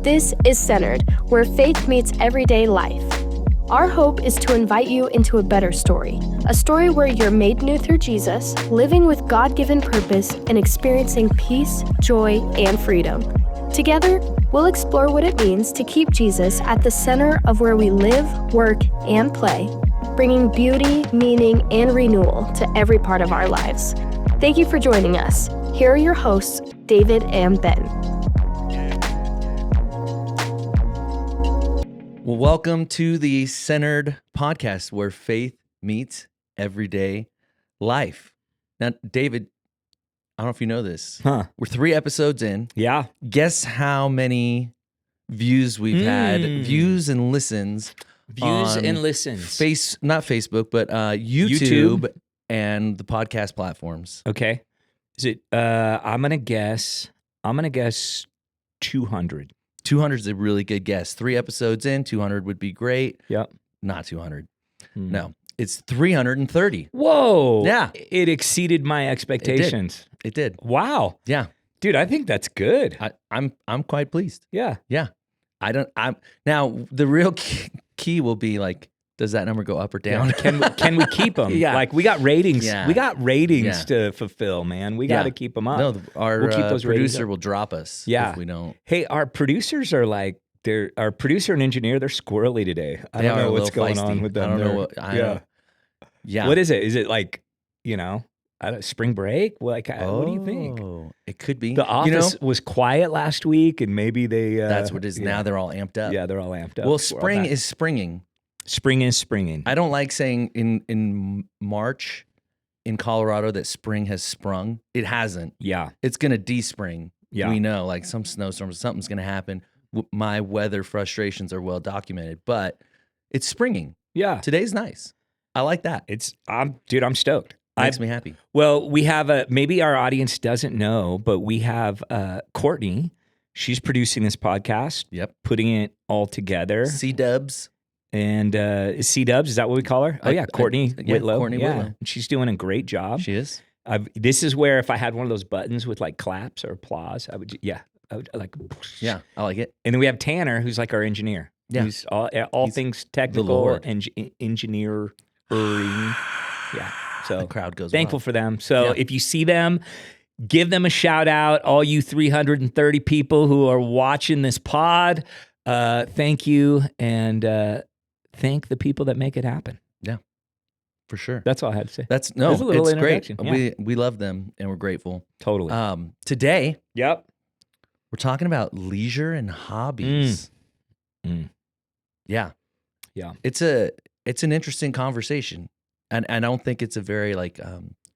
This is Centered, where faith meets everyday life. Our hope is to invite you into a better story, a story where you're made new through Jesus, living with God-given purpose, and experiencing peace, joy, and freedom. Together, we'll explore what it means to keep Jesus at the center of where we live, work, and play, bringing beauty, meaning, and renewal to every part of our lives. Thank you for joining us. Here are your hosts, David and Ben. Well, welcome to the Centered podcast where faith meets everyday life. Now, David, I don't know if you know this. We're 3 episodes in. Yeah. Guess how many views we've had, views and listens. Views and listens. Not Facebook, but YouTube and the podcast platforms. Okay. Is it, I'm going to guess 200. 200 is a really good guess. 3 episodes in, 200 would be great. Yep. Not 200. No, it's 330. Whoa. Yeah. It exceeded my expectations. It did. Wow. Yeah. Dude, I think that's good. I'm quite pleased. Yeah. Yeah. Now the real key will be like, does that number go up or down? Can we keep them? Yeah. Like we got ratings. Yeah. We got ratings to fulfill, man. We got to keep them up. No, our we'll keep those producer will drop us if we don't. Hey, our producers are like, our producer and engineer, they're squirrely today. I don't know what's going on with them. I don't know what. Yeah. What is it? Is it like, spring break? Like, what do you think? It could be. The office was quiet last week, and maybe they. That's what it is. Yeah. Now they're all amped up. Yeah, they're all amped up. Well, spring is springing. Spring is springing. I don't like saying in March in Colorado that spring has sprung. It hasn't. Yeah. It's going to de-spring. Yeah. We know, like some snowstorms, something's going to happen. My weather frustrations are well documented, but it's springing. Yeah. Today's nice. I like that. I'm stoked. Makes me happy. Well, we have maybe our audience doesn't know, but we have Courtney. She's producing this podcast. Yep. Putting it all together. C-dubs. And C-dubs, is that what we call her? Oh, yeah, Courtney Whitlow. Courtney Whitlow. She's doing a great job. She is. This is where if I had one of those buttons with like claps or applause, I would like. Yeah, I like it. And then we have Tanner, who's like our engineer. Yeah. Who's all things technical and engineering. Yeah. So the crowd goes thankful wild for them. So if you see them, give them a shout out. All you 330 people who are watching this pod, thank you. And thank the people that make it happen. Yeah, for sure. That's all I had to say. It's great. Yeah. We love them and we're grateful. Totally. Today, we're talking about leisure and hobbies. Yeah. It's an interesting conversation, and I don't think it's a very like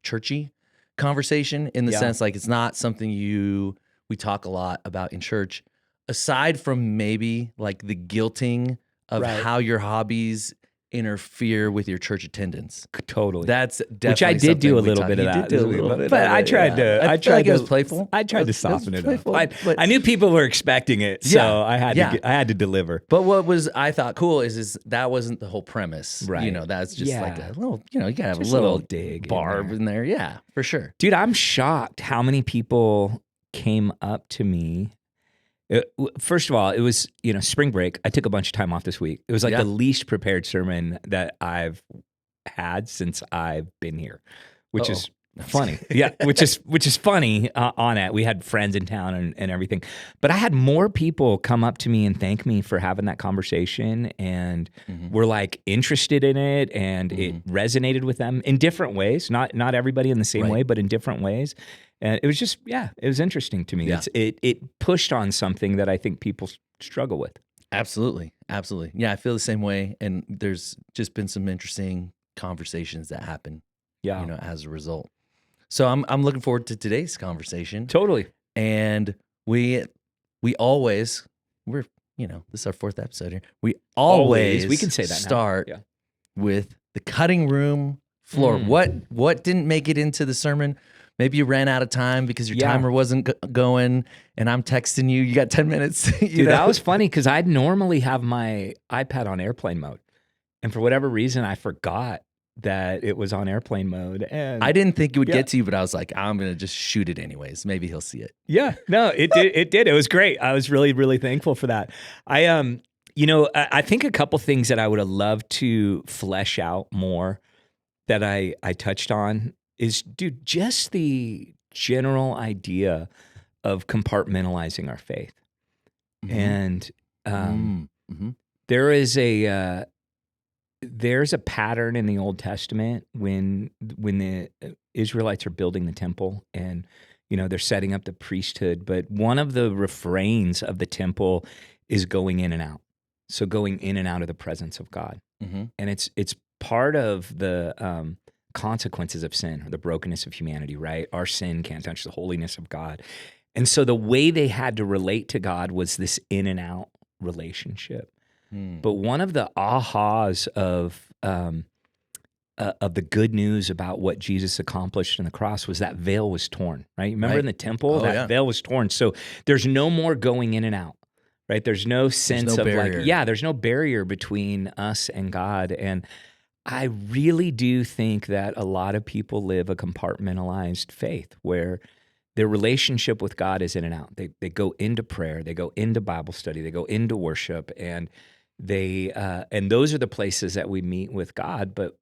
churchy conversation in the sense like it's not something we talk a lot about in church, aside from maybe like the guilting of how your hobbies interfere with your church attendance. Totally. That's definitely which I did do a little bit of that. But I tried to. I tried to. It was playful. I tried to soften it up. I knew people were expecting it, so I had to deliver. But what was I thought cool is that wasn't the whole premise. Right. That's just like a little. You gotta have a little dig barb in there. Yeah, for sure. Dude, I'm shocked how many people came up to me. First of all, it was, spring break. I took a bunch of time off this week. It was like the least prepared sermon that I've had since I've been here, which is funny. Yeah, which is funny on it. We had friends in town and everything. But I had more people come up to me and thank me for having that conversation and were like interested in it and it resonated with them in different ways. Not everybody in the same way, but in different ways. And it was just, it was interesting to me. Yeah. It pushed on something that I think people struggle with. Absolutely. Yeah, I feel the same way. And there's just been some interesting conversations that happen, as a result. So I'm looking forward to today's conversation. Totally. And we always, this is our 4th episode here. We always we can say that start with the cutting room floor. What didn't make it into the sermon? Maybe you ran out of time because your timer wasn't going, and I'm texting you. You got 10 minutes. Dude, that was funny because I'd normally have my iPad on airplane mode, and for whatever reason, I forgot that it was on airplane mode. And I didn't think it would get to you, but I was like, I'm going to just shoot it anyways. Maybe he'll see it. Yeah, no, it did. It did. It was great. I was really, really thankful for that. I think a couple things that I would have loved to flesh out more that I touched on is, dude, just the general idea of compartmentalizing our faith. And there's a pattern in the Old Testament when the Israelites are building the temple and, they're setting up the priesthood. But one of the refrains of the temple is going in and out. So going in and out of the presence of God. And it's part of the consequences of sin, or the brokenness of humanity, right? Our sin can't touch the holiness of God. And so the way they had to relate to God was this in and out relationship. But one of the ahas of the good news about what Jesus accomplished on the cross was that veil was torn, right? Remember in the temple, veil was torn. So there's no more going in and out, right? There's no sense of barrier. There's no barrier between us and God. And I really do think that a lot of people live a compartmentalized faith where their relationship with God is in and out. They go into prayer, they go into Bible study, they go into worship, and and those are the places that we meet with God, but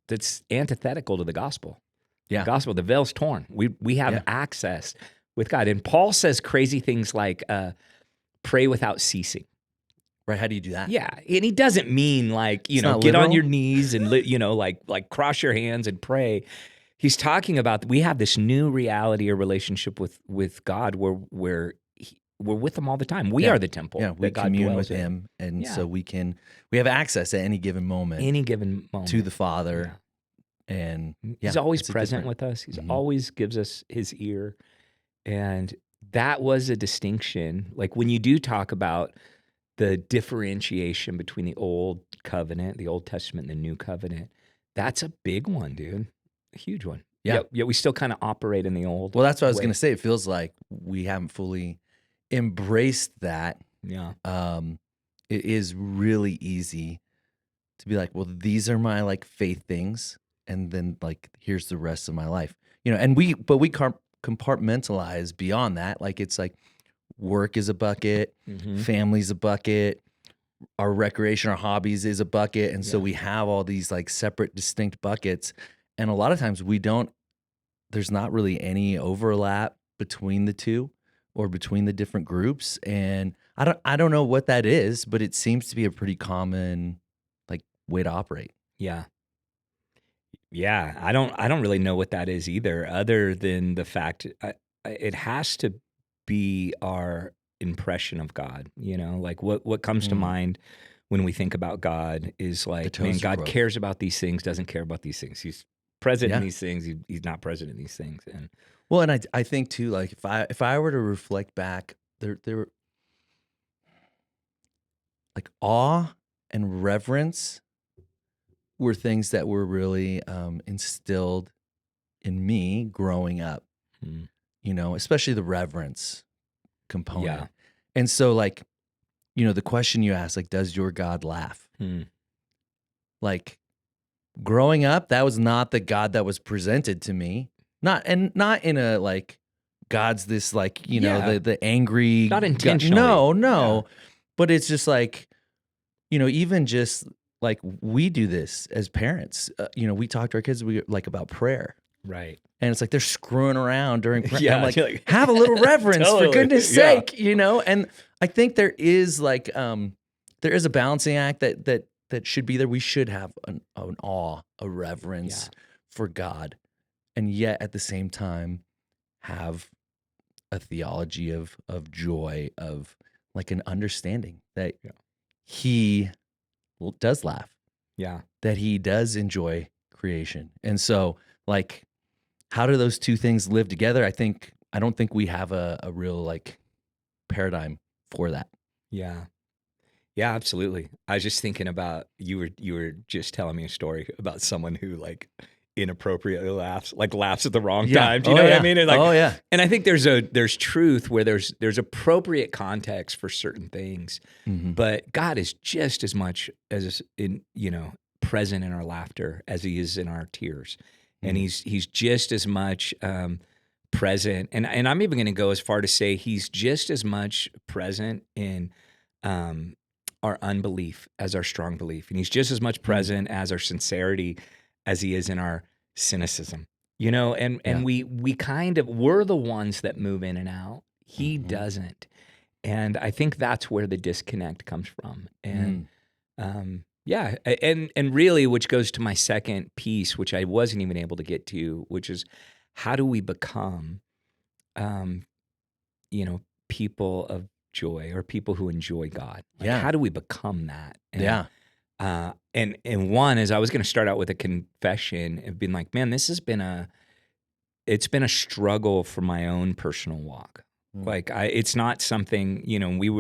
that's antithetical to the gospel. Yeah. The gospel, the veil's torn. We have access with God. And Paul says crazy things like pray without ceasing. Right, how do you do that? Yeah, and he doesn't mean like, get literal? on your knees and like cross your hands and pray. He's talking about we have this new reality or relationship with God where we're with him all the time. We are the temple. Yeah, we commune with him, and so we have access at any given moment to the Father. Yeah. And he's always present with us. He's always gives us his ear. And that was a distinction. Like when you do talk about the differentiation between the Old Covenant, the Old Testament, and the New Covenant, that's a big one, dude. A huge one. Yeah. Yet we still kind of operate in the old. Well, that's what I was going to say. It feels like we haven't fully embraced that. Yeah. It is really easy to be like, well, these are my like faith things, and then like here's the rest of my life. And we compartmentalize beyond that. Like it's like work is a bucket, family's a bucket, our recreation, our hobbies is a bucket, and so we have all these like separate, distinct buckets. And a lot of times there's not really any overlap between the two or between the different groups. And I don't know what that is, but it seems to be a pretty common like way to operate. Yeah. Yeah. I don't really know what that is either, other than the fact it has to be our impression of God, like what comes to mind when we think about God is like, man, God cares about these things, doesn't care about these things. He's present in these things. He's not present in these things. And I think too, like if I were to reflect back, there were like awe and reverence were things that were really instilled in me growing up. Especially the reverence component. Yeah. And so like, the question you asked, like, does your God laugh? Like growing up, that was not the God that was presented to me. Not in a like God's this like, the angry, not intentionally. No. Yeah. But it's just like, even just like we do this as parents, we talk to our kids about prayer. Right. And it's like they're screwing around during prayer. Yeah, I'm like, have a little reverence for goodness sake, And I think there is like there is a balancing act that should be there. We should have an awe, a reverence for God, and yet at the same time have a theology of joy, of like an understanding that he does laugh. Yeah. That he does enjoy creation. And so like, how do those two things live together? I don't think we have a real like paradigm for that. Yeah. Yeah, absolutely. I was just thinking about you were just telling me a story about someone who like inappropriately laughs at the wrong time. Do you know what I mean? And like, and I think there's truth where there's appropriate context for certain things, but God is just as much as in present in our laughter as he is in our tears. And he's just as much present. And I'm even going to go as far to say he's just as much present in our unbelief as our strong belief. And he's just as much present as our sincerity as he is in our cynicism. You know, and we we're the ones that move in and out. He doesn't. And I think that's where the disconnect comes from. And and really, which goes to my second piece, which I wasn't even able to get to, which is how do we become, people of joy or people who enjoy God? Like, how do we become that? And, and one is I was going to start out with a confession of being like, man, it's been a struggle for my own personal walk. Like it's not something,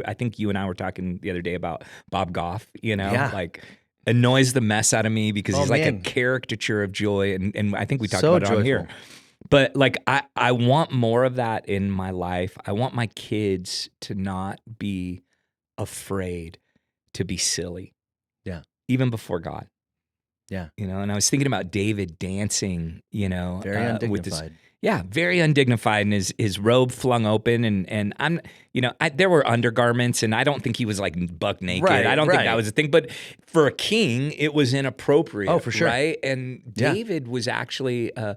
I think you and I were talking the other day about Bob Goff, like annoys the mess out of me because he's like a caricature of joy. And I think we talked about it on here. But like, I want more of that in my life. I want my kids to not be afraid to be silly. Yeah. Even before God. Yeah. And I was thinking about David dancing, very undignified. with this, very undignified, and his robe flung open, and I'm, there were undergarments, and I don't think he was like buck naked. Right, I don't think that was a thing, but for a king, it was inappropriate. Oh, for sure. Right? And David was actually a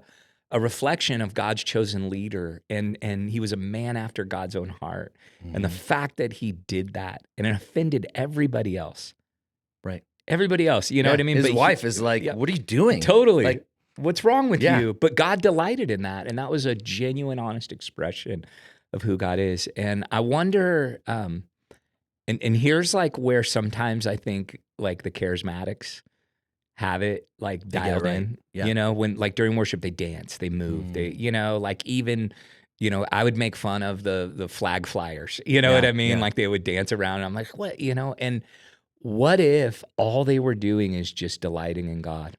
reflection of God's chosen leader, and he was a man after God's own heart. And the fact that he did that, and it offended everybody else. Right. Everybody else, you know what I mean? His wife is like, what are you doing? Totally. Like, what's wrong with you? But God delighted in that. And that was a genuine, honest expression of who God is. And I wonder, and here's like where sometimes I think like the charismatics have it like dialed in, when like during worship, they dance, they move, they, like even, I would make fun of the flag flyers, what I mean? Yeah. Like they would dance around and I'm like, what, and what if all they were doing is just delighting in God?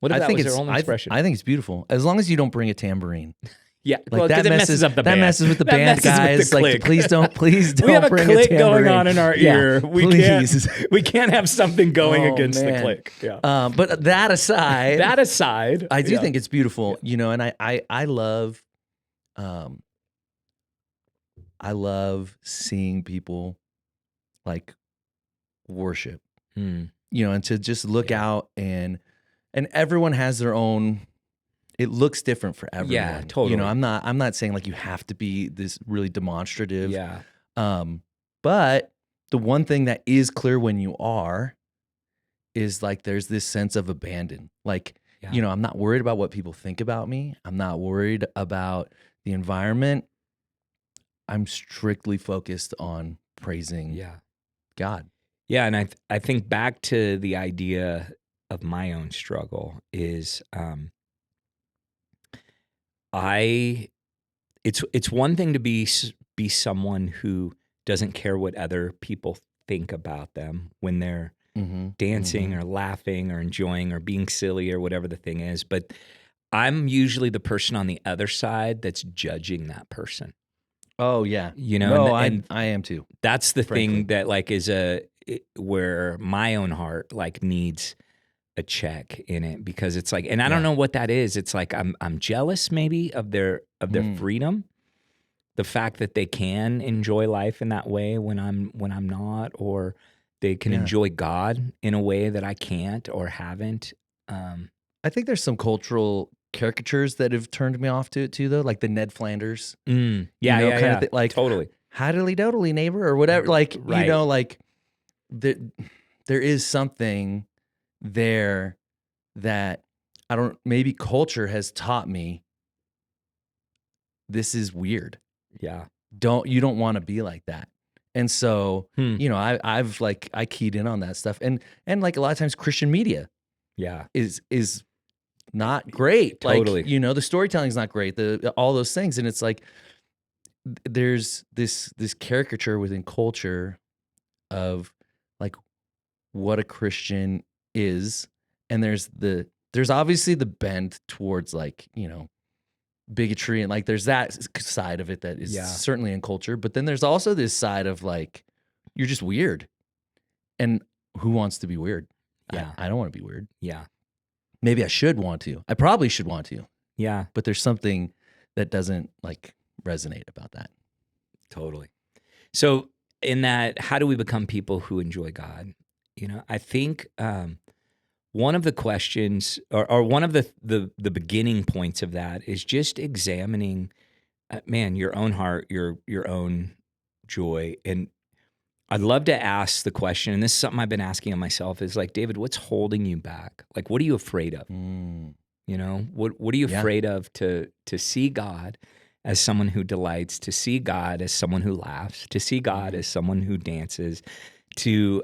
What if that was their only expression? I think it's beautiful. As long as you don't bring a tambourine. Yeah, like that messes up the band. That messes with the band, guys. Like, please don't we have bring a click tambourine going on in our ear. We can't have something going against man. the click. Yeah. But that aside, I do think it's beautiful. And I love seeing people like worship. And to just look out and everyone has their own. It looks different for everyone. Yeah, totally. I'm not saying like you have to be this really demonstrative. Yeah. But the one thing that is clear when you are is like there's this sense of abandon. Like, I'm not worried about what people think about me. I'm not worried about the environment. I'm strictly focused on praising God. Yeah, and I think back to the idea of my own struggle is it's one thing to be someone who doesn't care what other people think about them when they're dancing or laughing or enjoying or being silly or whatever the thing is, but I'm usually the person on the other side that's judging that person. Oh yeah, and I am too. That's the thing that like is where my own heart like needs a check in it, because it's like, and I don't know what that is. It's like I'm jealous maybe of their freedom, the fact that they can enjoy life in that way when I'm not, or they can enjoy God in a way that I can't or haven't. I think there's some cultural caricatures that have turned me off to it too, though, like the Ned Flanders. Kind of like totally howdily doodly neighbor or whatever. Like like there is something there that maybe culture has taught me this is weird. Yeah. You don't want to be like that. And so, I've like, I keyed in on that stuff. And like a lot of times Christian media is not great. Totally. Like, the storytelling is not great. All those things. And it's like, there's this caricature within culture of like what a Christian is, and there's obviously the bend towards like bigotry, and like there's that side of it that is certainly in culture, but then there's also this side of like you're just weird, and who wants to be weird? Yeah. I don't want to be weird. Yeah. Maybe I should want to. I probably should want to. Yeah. But there's something that doesn't like resonate about that. Totally. So in that, how do we become people who enjoy God? I think one of the questions or one of the beginning points of that is just examining, your own heart, your own joy. And I'd love to ask the question, and this is something I've been asking of myself, is like, David, what's holding you back? Like, what are you afraid of? What are you afraid of to see God as someone who delights, to see God as someone who laughs, to see God as someone who dances, to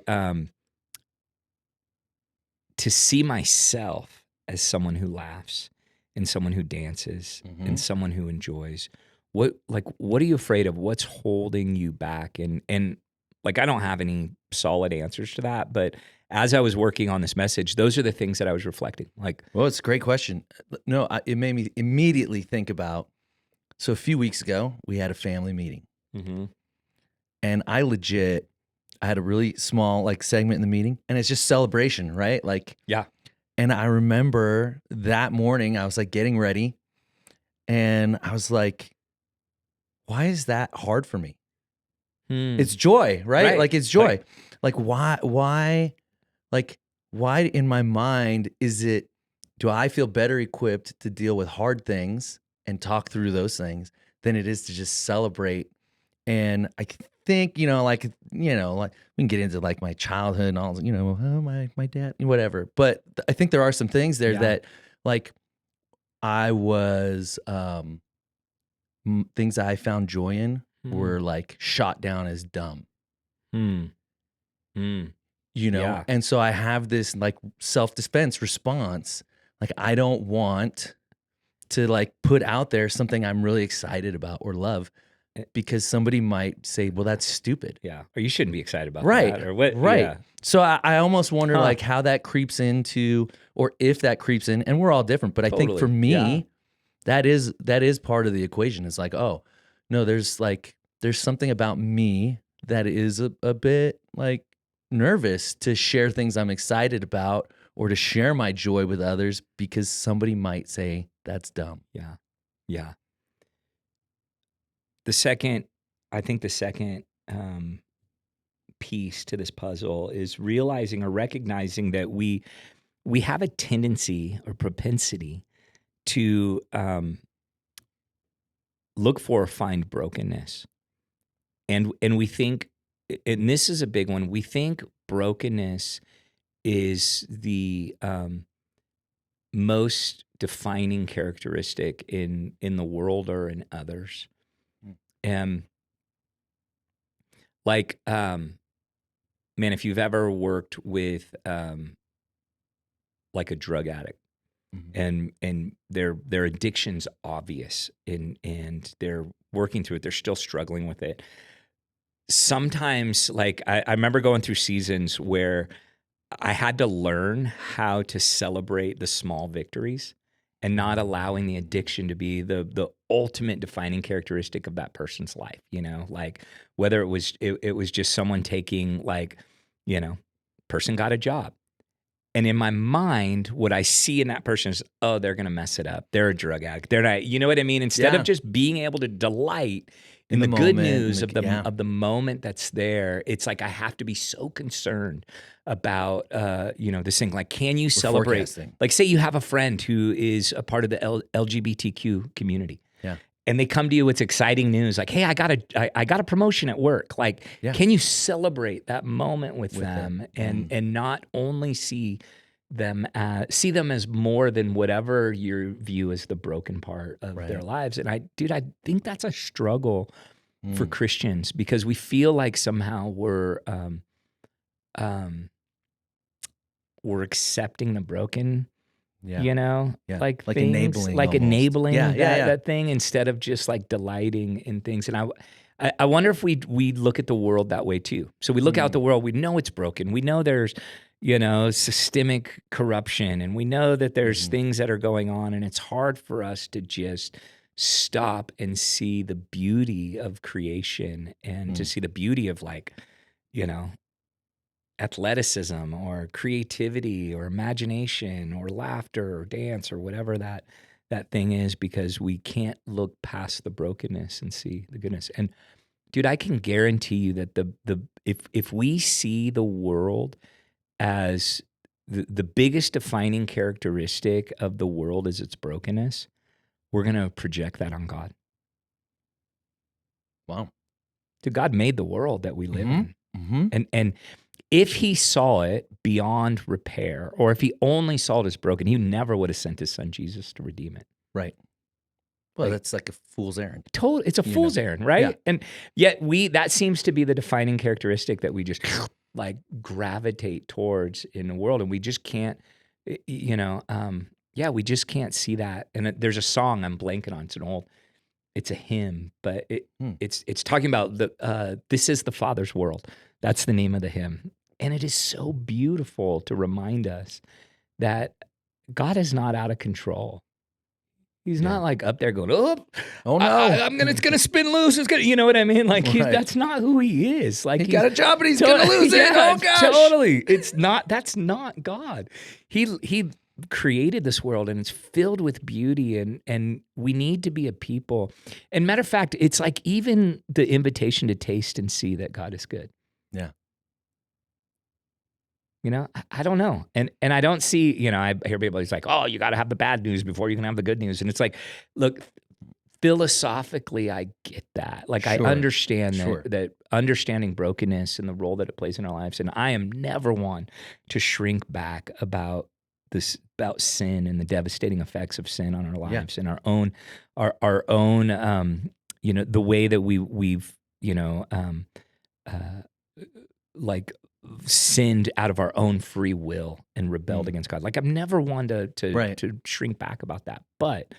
see myself as someone who laughs and someone who dances and someone who enjoys. What are you afraid of? What's holding you back? And like, I don't have any solid answers to that, but as I was working on this message, those are the things that I was reflecting. Like, well, it's a great question. No, it made me immediately think about, so a few weeks ago, we had a family meeting. And I had a really small like segment in the meeting, and it's just celebration, right? Like, yeah. And I remember that morning, I was like getting ready, and I was like, why is that hard for me? It's joy, right? Like, it's joy. Right. Like, why in my mind do I feel better equipped to deal with hard things and talk through those things than it is to just celebrate? And I think, like we can get into like my childhood and all, my dad, whatever. But I think there are some things there that like I was, things that I found joy in were like shot down as dumb. Yeah. And so I have this like self-defense response. Like, I don't want to like put out there something I'm really excited about or love, because somebody might say, well, that's stupid. Yeah. Or you shouldn't be excited about Right. that. Or what? Right. Yeah. So I almost wonder like how that creeps into, or if that creeps in, and we're all different. But I think for me, that is part of the equation. It's like, oh, no, there's something about me that is a bit like nervous to share things I'm excited about or to share my joy with others, because somebody might say that's dumb. Yeah. Yeah. The second piece to this puzzle is realizing or recognizing that we have a tendency or propensity to look for or find brokenness. And we think, and this is a big one, we think brokenness is the most defining characteristic in the world or in others. And like, man, if you've ever worked with like a drug addict, and their addiction's obvious, and they're working through it, they're still struggling with it. Sometimes, like, I remember going through seasons where I had to learn how to celebrate the small victories and not allowing the addiction to be the ultimate defining characteristic of that person's life, like whether it was just someone taking, like, person got a job. And in my mind, what I see in that person is, oh, they're going to mess it up. They're a drug addict. They're not, you know what I mean? Instead of just being able to delight in the good news of the moment that's there, it's like I have to be so concerned about, this thing. Like, can you celebrate? Like, say you have a friend who is a part of the LGBTQ community. Yeah. And they come to you with exciting news, like, hey, I got a promotion at work. Like, can you celebrate that moment with them and not only see them as more than whatever you view as the broken part of their lives? And I think that's a struggle for Christians, because we feel like somehow we're accepting the broken. Like things, enabling, like almost. enabling that thing, instead of just like delighting in things. And I wonder if we look at the world that way too. So we look out the world, we know it's broken. We know there's, systemic corruption, and we know that there's things that are going on, and it's hard for us to just stop and see the beauty of creation and to see the beauty of, like, athleticism or creativity or imagination or laughter or dance or whatever that thing is, because we can't look past the brokenness and see the goodness. And dude, I can guarantee you that if we see the world as the biggest defining characteristic of the world is its brokenness, we're going to project that on God. Wow. Dude, God made the world that we live in. Mm-hmm. And if he saw it beyond repair, or if he only saw it as broken, he never would have sent his son Jesus to redeem it. Right. Well, that's like a fool's errand. It's a fool's errand, right? Yeah. And yet that seems to be the defining characteristic that we just like gravitate towards in the world. And we just can't, we just can't see that. And there's a song I'm blanking on. It's a hymn, but it's talking about this is the Father's world. That's the name of the hymn. And it is so beautiful to remind us that God is not out of control. He's not like up there going, oh no, it's gonna spin loose. It's gonna, you know what I mean? Like that's not who he is. Like he got a job, but he's gonna lose it. Oh gosh, totally. That's not God. He created this world and it's filled with beauty, and we need to be a people. And matter of fact, it's like even the invitation to taste and see that God is good. Yeah. I don't know. And I don't see, I hear people, it's like, oh, you got to have the bad news before you can have the good news. And it's like, look, philosophically, I get that. Like, sure. I understand that understanding brokenness and the role that it plays in our lives. And I am never one to shrink back about sin and the devastating effects of sin on our lives and our own, the way that we've like sinned out of our own free will and rebelled against God. Like, I'm never one to shrink back about that. But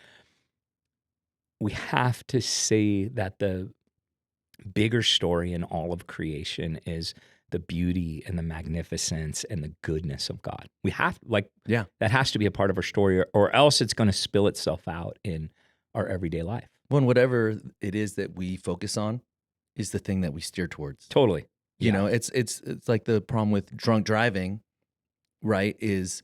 we have to see that the bigger story in all of creation is the beauty and the magnificence and the goodness of God. We have, that has to be a part of our story, or else it's going to spill itself out in our everyday life. When whatever it is that we focus on is the thing that we steer towards. Totally. You know, it's like the problem with drunk driving, right? Is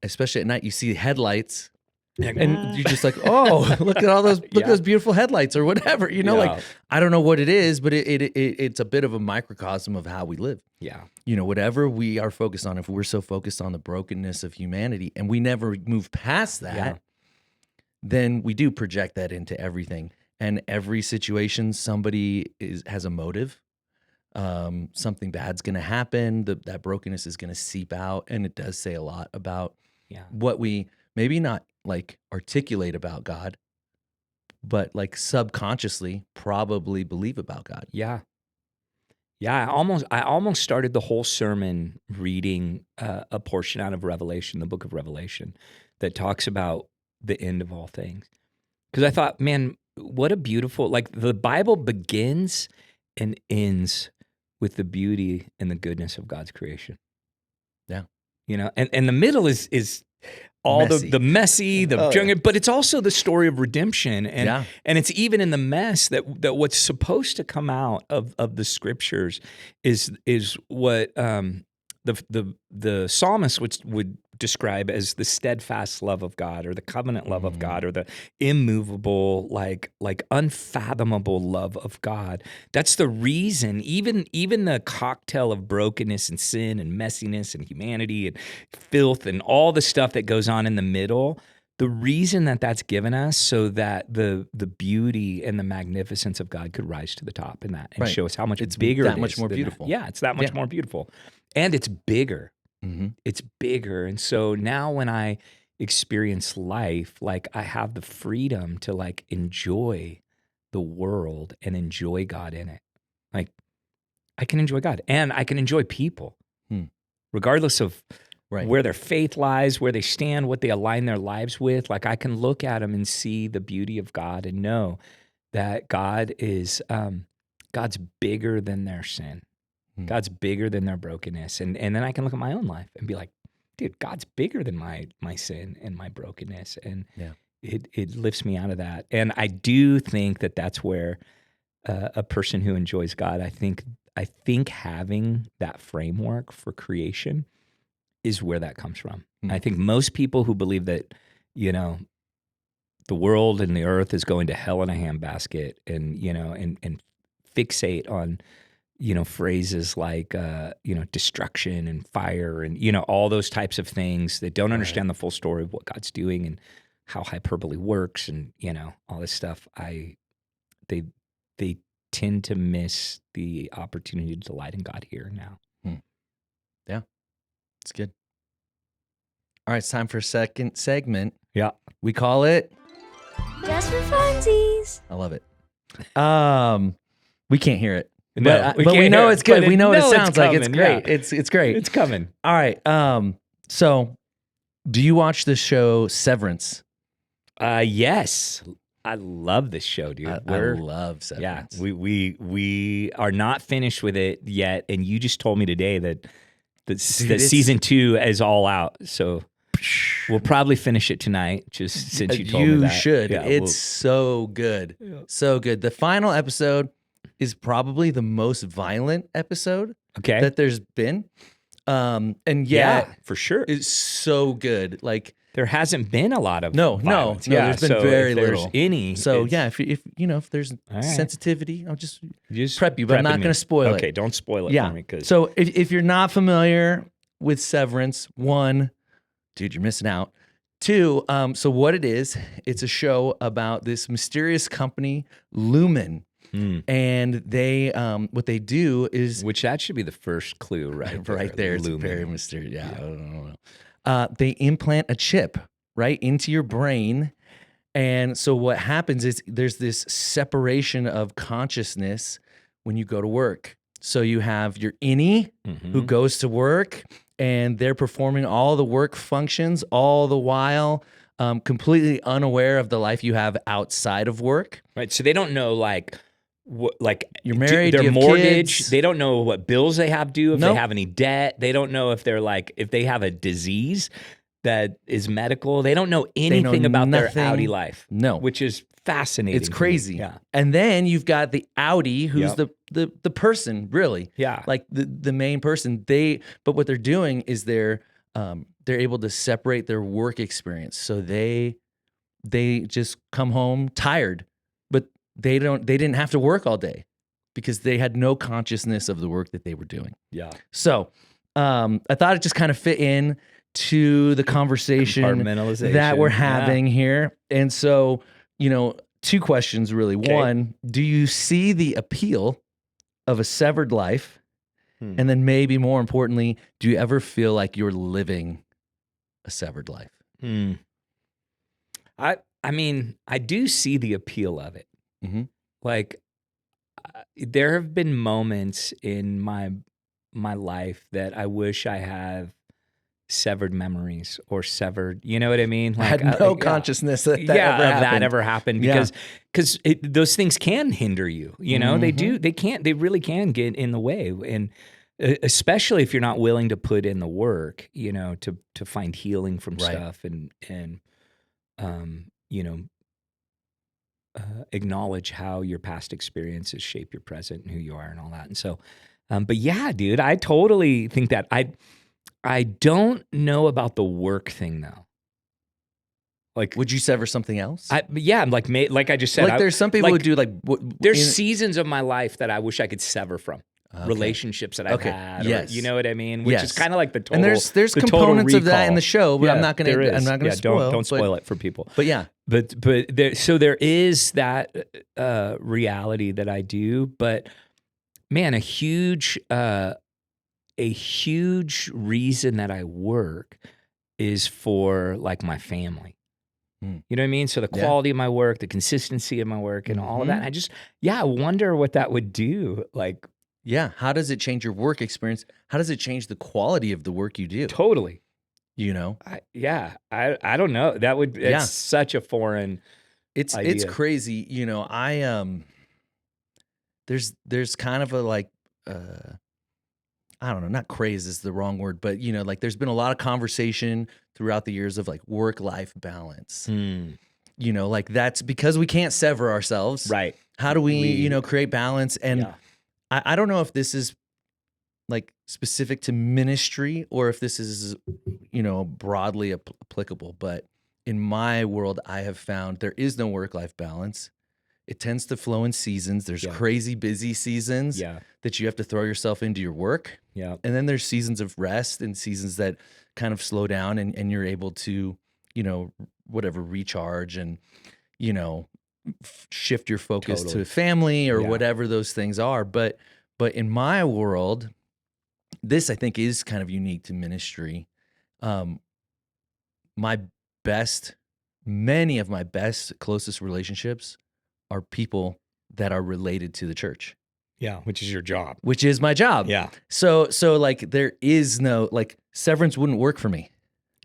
especially at night, you see headlights, and you're just like, oh, look at all those, look at those beautiful headlights, or whatever. Like, I don't know what it is, but it's a bit of a microcosm of how we live. Yeah. Whatever we are focused on, if we're so focused on the brokenness of humanity, and we never move past that, then we do project that into everything. And every situation, somebody has a motive. Something bad's going to happen. That brokenness is going to seep out, and it does say a lot about what we maybe not like articulate about God, but like subconsciously probably believe about God. Yeah. I almost started the whole sermon reading a portion out of Revelation, the book of Revelation, that talks about the end of all things. Because I thought, man, what a beautiful, like, the Bible begins and ends with the beauty and the goodness of God's creation. Yeah. And the middle is all messy. the messy, but it's also the story of redemption. And it's even in the mess that what's supposed to come out of the scriptures is what the psalmist would describe as the steadfast love of God, or the covenant love of God, or the immovable, like unfathomable love of God. That's the reason, even the cocktail of brokenness and sin and messiness and humanity and filth and all the stuff that goes on in the middle, the reason that's given us so that the beauty and the magnificence of God could rise to the top in that and show us how much bigger that much more beautiful. It's that much more beautiful. And it's bigger. Mm-hmm. It's bigger. And so now when I experience life, like, I have the freedom to like enjoy the world and enjoy God in it. Like, I can enjoy God and I can enjoy people, regardless of where their faith lies, where they stand, what they align their lives with. Like, I can look at them and see the beauty of God and know that God is, God's bigger than their sin. God's bigger than their brokenness. And then I can look at my own life and be like, dude, God's bigger than my sin and my brokenness. And it lifts me out of that. And I do think that that's where a person who enjoys God, I think having that framework for creation is where that comes from. Mm. I think most people who believe that, the world and the earth is going to hell in a handbasket, and and fixate on phrases like destruction and fire and all those types of things, that don't understand the full story of what God's doing and how hyperbole works and all this stuff. They tend to miss the opportunity to delight in God here and now. Yeah, it's good. All right, it's time for a second segment. Yeah, we call it Just for funsies. I love it. We can't hear it. No, but we know it's good. We know what it sounds like. Coming. It's great. Yeah. It's great. It's coming. All right. So do you watch the show Severance? Yes. I love this show, dude. I love Severance. Yeah. We are not finished with it yet, and you just told me today that season 2 is all out. So we'll probably finish it tonight, just since you told me that. You should. Yeah, it's so good. Yeah. So good. The final episode is probably the most violent episode that there's been. And yeah, for sure. It's so good. Like, there hasn't been a lot of violence. No, there's been very little. There's any. So yeah, if there's sensitivity, I'll just prep you, but I'm not going to spoil it. Okay, don't spoil it for me. So if you're not familiar with Severance, 1, dude, you're missing out. 2, so what it is, it's a show about this mysterious company, Lumen. And they, what they do is, which that should be the first clue, right there. It's very mysterious. Yeah. I don't know. They implant a chip right into your brain, and so what happens is there's this separation of consciousness when you go to work. So you have your innie who goes to work, and they're performing all the work functions all the while. Completely unaware of the life you have outside of work. Right. So they don't know like you're married, their mortgage. Kids? They don't know what bills they have due, if they have any debt. They don't know if they have a disease that is medical. They don't know anything about their outie life. No, which is fascinating. It's crazy. Yeah. And then you've got the outie, who's the person, really. Yeah. Like the main person. But what they're doing is they're able to separate their work experience. So they just come home tired, but they didn't have to work all day because they had no consciousness of the work that they were doing. Yeah. So I thought it just kind of fit in to the conversation that we're having here. And so, 2 questions really. Okay. 1, do you see the appeal of a severed life? And then maybe more importantly, do you ever feel like you're living a severed life? I mean, I do see the appeal of it. Mm-hmm. Like, there have been moments in my life that I wish I have severed memories or severed, you know what I mean? Like, I had no consciousness that ever happened because those things can hinder you. They really can get in the way, and especially if you're not willing to put in the work, to find healing from stuff and acknowledge how your past experiences shape your present and who you are and all that. And so, but yeah, dude, I totally think that. I don't know about the work thing though. Like, would you sever something else? I'm like I just said. Like, there's some people who do there's seasons of my life that I wish I could sever from. Relationships that I've had. Yes. Or, you know what I mean? Which is kind of like the total. And there's components of that in the show, but I'm not going to spoil. Don't spoil it for people. But yeah. But there is that reality that I do, but man, a huge reason that I work is for like my family. You know what I mean? So the quality of my work, the consistency of my work, and all of that. I wonder what that would do. Like, yeah, how does it change your work experience? How does it change the quality of the work you do? Totally. I don't know. It's such a foreign. It's crazy. There's kind of a like. I don't know, not craze is the wrong word, but like there's been a lot of conversation throughout the years of like work-life balance. like that's because we can't sever ourselves. Right. How do we create balance? And I don't know if this is like specific to ministry or if this is, broadly applicable, but in my world, I have found there is no work-life balance. It tends to flow in seasons. There's crazy busy seasons that you have to throw yourself into your work. Yeah. And then there's seasons of rest and seasons that kind of slow down and you're able to, recharge and, shift your focus to family or whatever those things are. But in my world, this I think is kind of unique to ministry. Many of my best, closest relationships are people that are related to the church. Yeah, which is your job. Which is my job. Yeah. So like there is no, like Severance wouldn't work for me.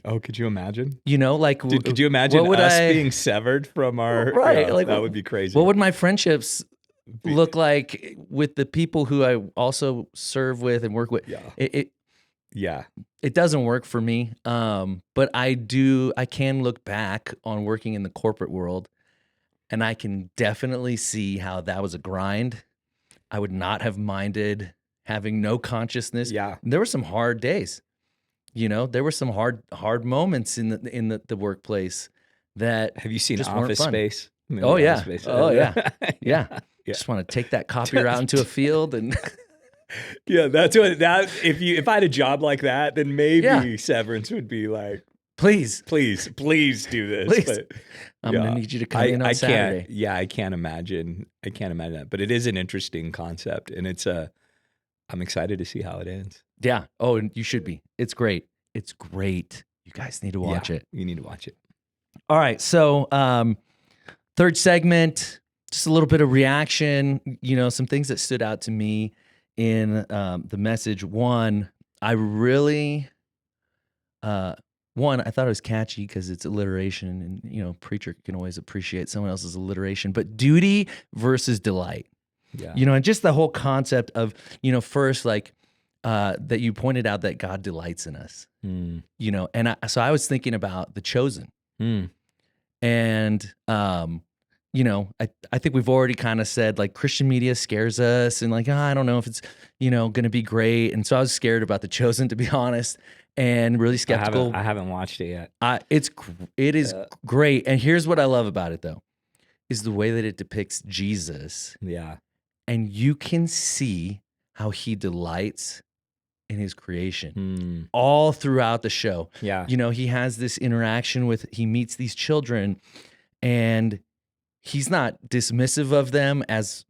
Oh, could you imagine? Dude, could you imagine us being severed from our... Right. That would be crazy. What would my friendships look like with the people who I also serve with and work with? It doesn't work for me. But I can look back on working in the corporate world and I can definitely see how that was a grind. I would not have minded having no consciousness. Yeah. There were some hard days. There were some hard moments in the workplace that have you seen just Office Space? Oh yeah. Space. Oh yeah. Yeah. Just want to take that copier out into a field and yeah, that's what if I had a job like that, then maybe Severance would be like, please do this. Please. But, I'm gonna need you to come in on Saturday. I can't imagine that. But it is an interesting concept, and I'm excited to see how it ends. Yeah. Oh, and you should be. It's great. It's great. You guys need to watch it. You need to watch it. All right. So, third segment, just a little bit of reaction. Some things that stood out to me in the message. One, I thought it was catchy because it's alliteration, and preacher can always appreciate someone else's alliteration. But duty versus delight. Yeah. And just the whole concept of, first, like, that you pointed out that God delights in us, and so I was thinking about the chosen, and, I think we've already kind of said like Christian media scares us and like, I don't know if it's, going to be great. And so I was scared about the chosen, to be honest, and really skeptical. I haven't watched it yet. It is great. And here's what I love about it though, is the way that it depicts Jesus. Yeah. And you can see how he delights in his creation all throughout the show. Yeah. He has this interaction he meets these children and he's not dismissive of them as,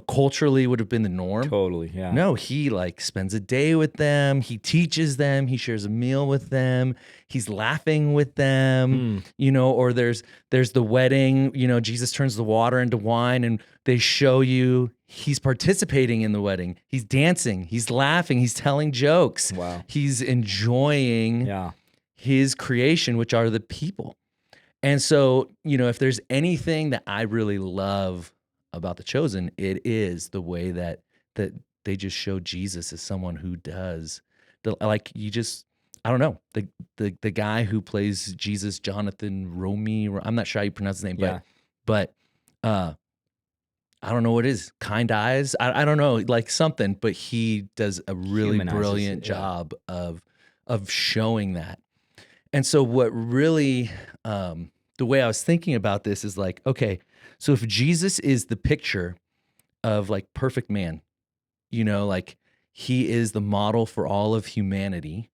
culturally would have been the norm. Totally. Yeah. No, he like spends a day with them. He teaches them. He shares a meal with them. He's laughing with them, or there's the wedding, Jesus turns the water into wine and they show you he's participating in the wedding. He's dancing. He's laughing. He's telling jokes. Wow. He's enjoying his creation, which are the people. And so, if there's anything that I really love about The Chosen, it is the way that they just show Jesus as someone who does I don't know, the guy who plays Jesus, Jonathan Romy, I'm not sure how you pronounce his name, but I don't know what it is, kind eyes, I don't know, like something, but he does a really brilliant job of showing that. And so what really, the way I was thinking about this is like, okay, so if Jesus is the picture of like perfect man, like he is the model for all of humanity,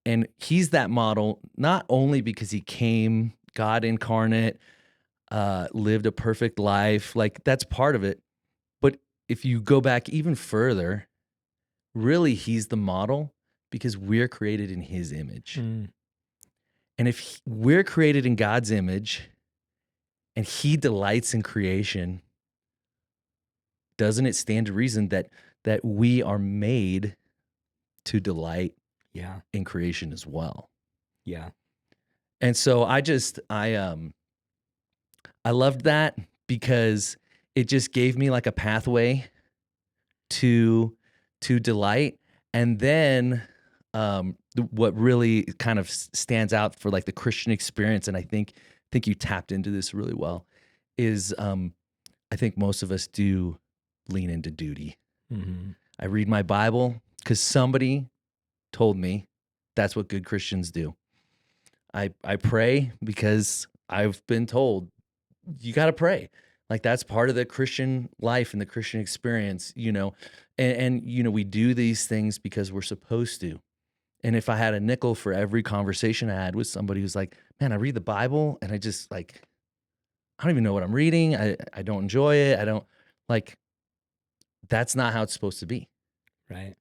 and he's that model not only because he came, God incarnate, lived a perfect life, like that's part of it, but if you go back even further, really he's the model because we're created in his image. And if we're created in God's image and he delights in creation, doesn't it stand to reason that we are made to delight in creation as well? Yeah. And so I loved that because it just gave me like a pathway to delight. And then what really kind of stands out for like the Christian experience, and I think think you tapped into this really well, is I think most of us do lean into duty. Mm-hmm. I read my Bible because somebody told me that's what good Christians do. I pray because I've been told you got to pray. Like that's part of the Christian life and the Christian experience, and we do these things because we're supposed to. And if I had a nickel for every conversation I had with somebody who's like, man, I read the Bible and I just I don't even know what I'm reading. I don't enjoy it. I don't that's not how it's supposed to be. Right.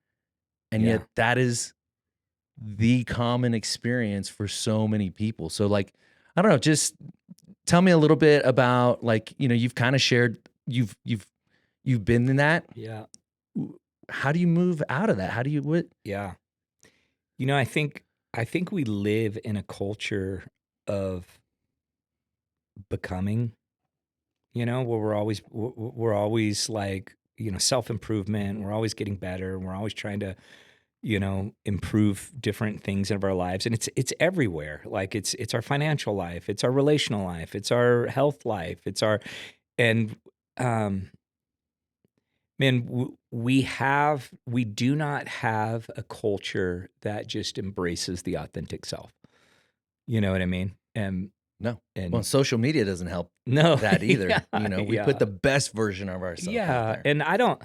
And yet that is the common experience for so many people. So I don't know, just tell me a little bit about you've kind of shared, you've been in that. Yeah. How do you move out of that? How do you, what? Yeah. I think we live in a culture of becoming, where we're always self-improvement. We're always getting better. We're always trying to, improve different things in our lives. And it's everywhere. Like it's our financial life. It's our relational life. It's our health life. We do not have a culture that just embraces the authentic self. You know what I mean? No. Well, social media doesn't help that either. We put the best version of ourselves out there.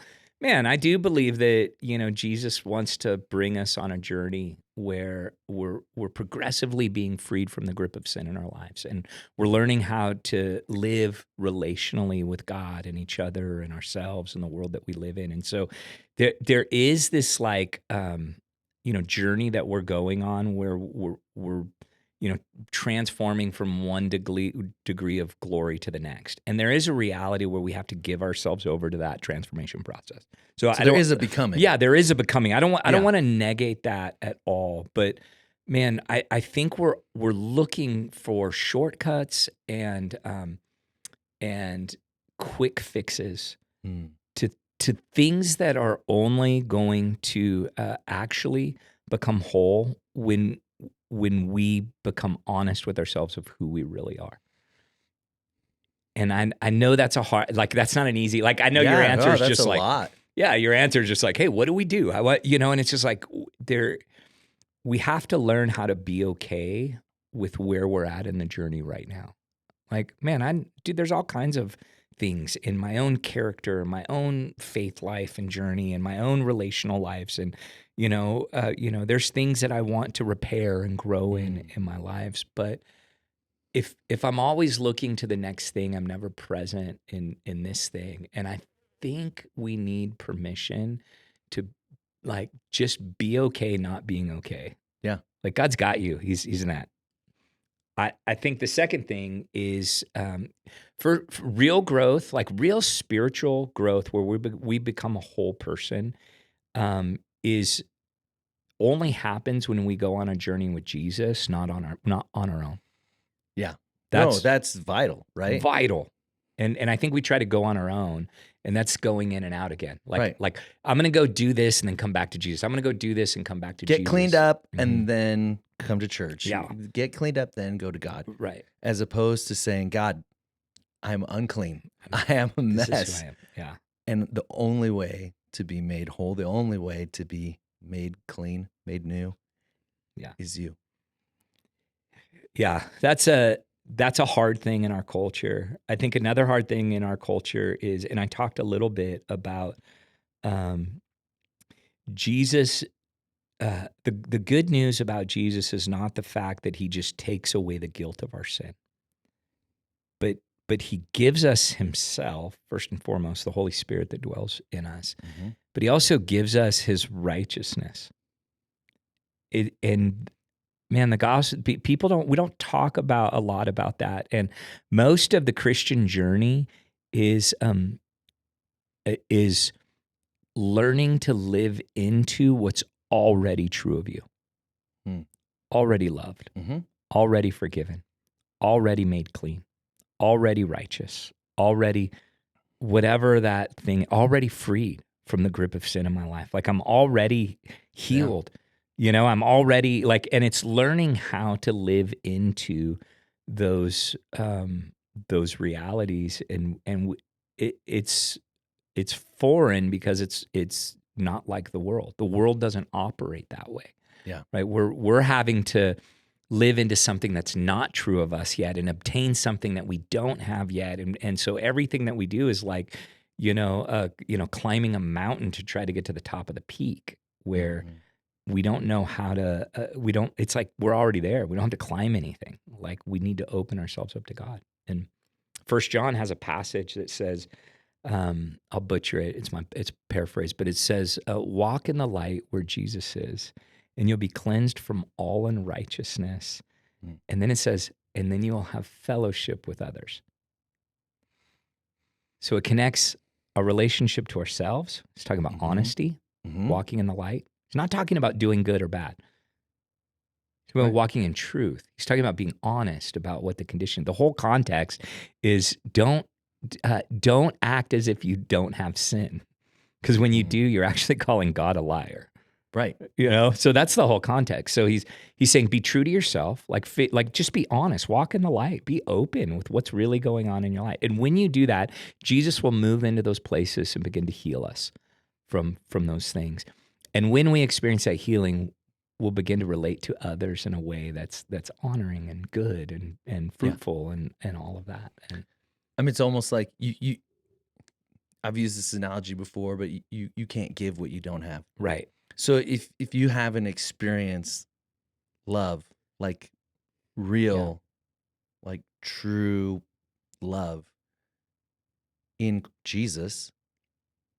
And I do believe that, Jesus wants to bring us on a journey where we're progressively being freed from the grip of sin in our lives. And we're learning how to live relationally with God and each other and ourselves and the world that we live in. And so there is this journey that we're going on where we're transforming from one degree of glory to the next. And there is a reality where we have to give ourselves over to that transformation process. So there is a becoming. Yeah, there is a becoming. I don't want to negate that at all. But man, I think we're looking for shortcuts and quick fixes to things that are only going to actually become whole when we become honest with ourselves of who we really are. And I know that's that's not an easy, I know your answer is just a lot. Yeah, your answer is just hey, what do we do? And it's just we have to learn how to be okay with where we're at in the journey right now. There's all kinds of things in my own character, my own faith life and journey, and my own relational lives. And, there's things that I want to repair and grow in my lives. But if I'm always looking to the next thing, I'm never present in this thing. And I think we need permission to just be okay not being okay. Yeah. God's got you. He's in that. I think the second thing is for real growth, real spiritual growth, where we become a whole person, is only happens when we go on a journey with Jesus, not on our own. Yeah, that's vital, right? Vital, and I think we try to go on our own, and that's going in and out again. I'm going to go do this and then come back to Jesus. I'm going to go do this and come back to Jesus. Get cleaned up and then come to church. Yeah. Get cleaned up, then go to God. Right. As opposed to saying, God, I'm unclean. I am a mess. This is who I am. Yeah. And the only way to be made whole, the only way to be made clean, made new, is you. Yeah. That's a hard thing in our culture. I think another hard thing in our culture is, and I talked a little bit about Jesus. The good news about Jesus is not the fact that he just takes away the guilt of our sin, but he gives us himself, first and foremost, the Holy Spirit that dwells in us. Mm-hmm. But he also gives us his righteousness. And man, the gospel, we don't talk about a lot about that. And most of the Christian journey is learning to live into what's already true of you. Already loved, already forgiven, already made clean, already righteous, already whatever that thing, already freed from the grip of sin in my life. I'm already healed. I'm already and it's learning how to live into those realities, and it's foreign because it's not like the world. The world doesn't operate that way. Yeah. Right. We're having to live into something that's not true of us yet and obtain something that we don't have yet. And so everything that we do is like, climbing a mountain to try to get to the top of the peak, where we don't know how to, it's like we're already there. We don't have to climb anything. Like, we need to open ourselves up to God. And 1 John has a passage that says, I'll butcher it. It's paraphrased, but it says, walk in the light where Jesus is, and you'll be cleansed from all unrighteousness. And then it says, and then you'll have fellowship with others. So it connects a relationship to ourselves. It's talking about honesty, walking in the light. He's not talking about doing good or bad. He's talking about walking in truth. He's talking about being honest about what the condition. The whole context is don't act as if you don't have sin, because when you do, you're actually calling God a liar. Right. So that's the whole context. So he's saying, be true to yourself, like just be honest, walk in the light, be open with what's really going on in your life. And when you do that, Jesus will move into those places and begin to heal us from those things. And when we experience that healing, we'll begin to relate to others in a way that's honoring and good and fruitful and all of that. And I mean, it's almost like you I've used this analogy before, but you can't give what you don't have. Right. So if you haven't experienced love, like real, like true love in Jesus,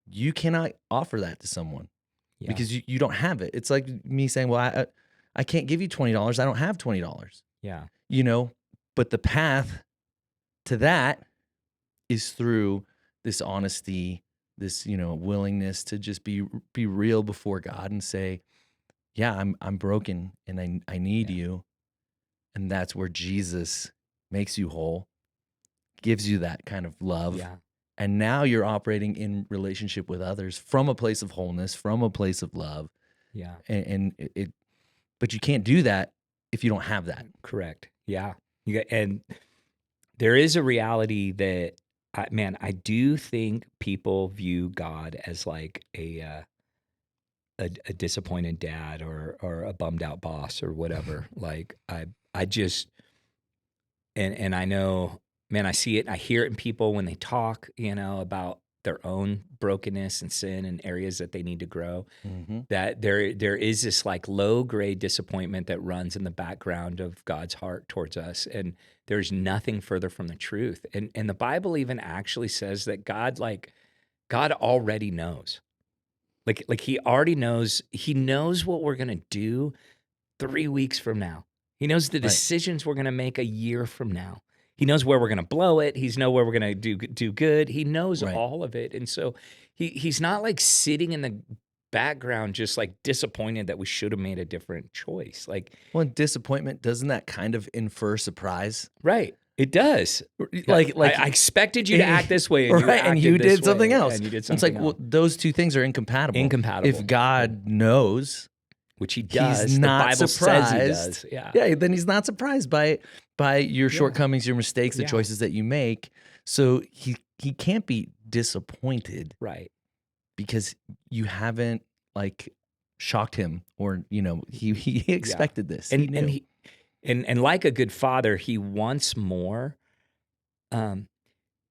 you cannot offer that to someone because you don't have it. It's like me saying, well, I can't give you $20. I don't have $20. Yeah. But the path to that is through this honesty, this, willingness to just be real before God and say, yeah, I'm broken and I need you. And that's where Jesus makes you whole, gives you that kind of love. Yeah. And now you're operating in relationship with others from a place of wholeness, from a place of love. Yeah. But you can't do that if you don't have that. Correct. Yeah. And there is a reality that, I do think people view God as like a disappointed dad or a bummed out boss or whatever. Like I just, and I know, man, I see it, I hear it in people when they talk, about their own brokenness and sin and areas that they need to grow, that there is this like low grade disappointment that runs in the background of God's heart towards us. And there's nothing further from the truth. And the Bible even actually says that God already knows. Like he already knows. He knows what we're going to do 3 weeks from now. He knows the decisions we're going to make a year from now. He knows where we're going to blow it. He knows where we're going to do good. He knows all of it. And so he's not like sitting in the background just like disappointed that we should have made a different choice. Like, well, disappointment, doesn't that kind of infer surprise? Right. It does. Like I expected you to act this way, and you did something else. And you did something else. Well, those two things are incompatible. If God knows, which he does, he's not the Bible surprised. Says he does. Yeah. Then he's not surprised by your shortcomings, your mistakes, the choices that you make. So he can't be disappointed, right? Because you haven't like shocked him, or he expected this, and like a good father, he wants more.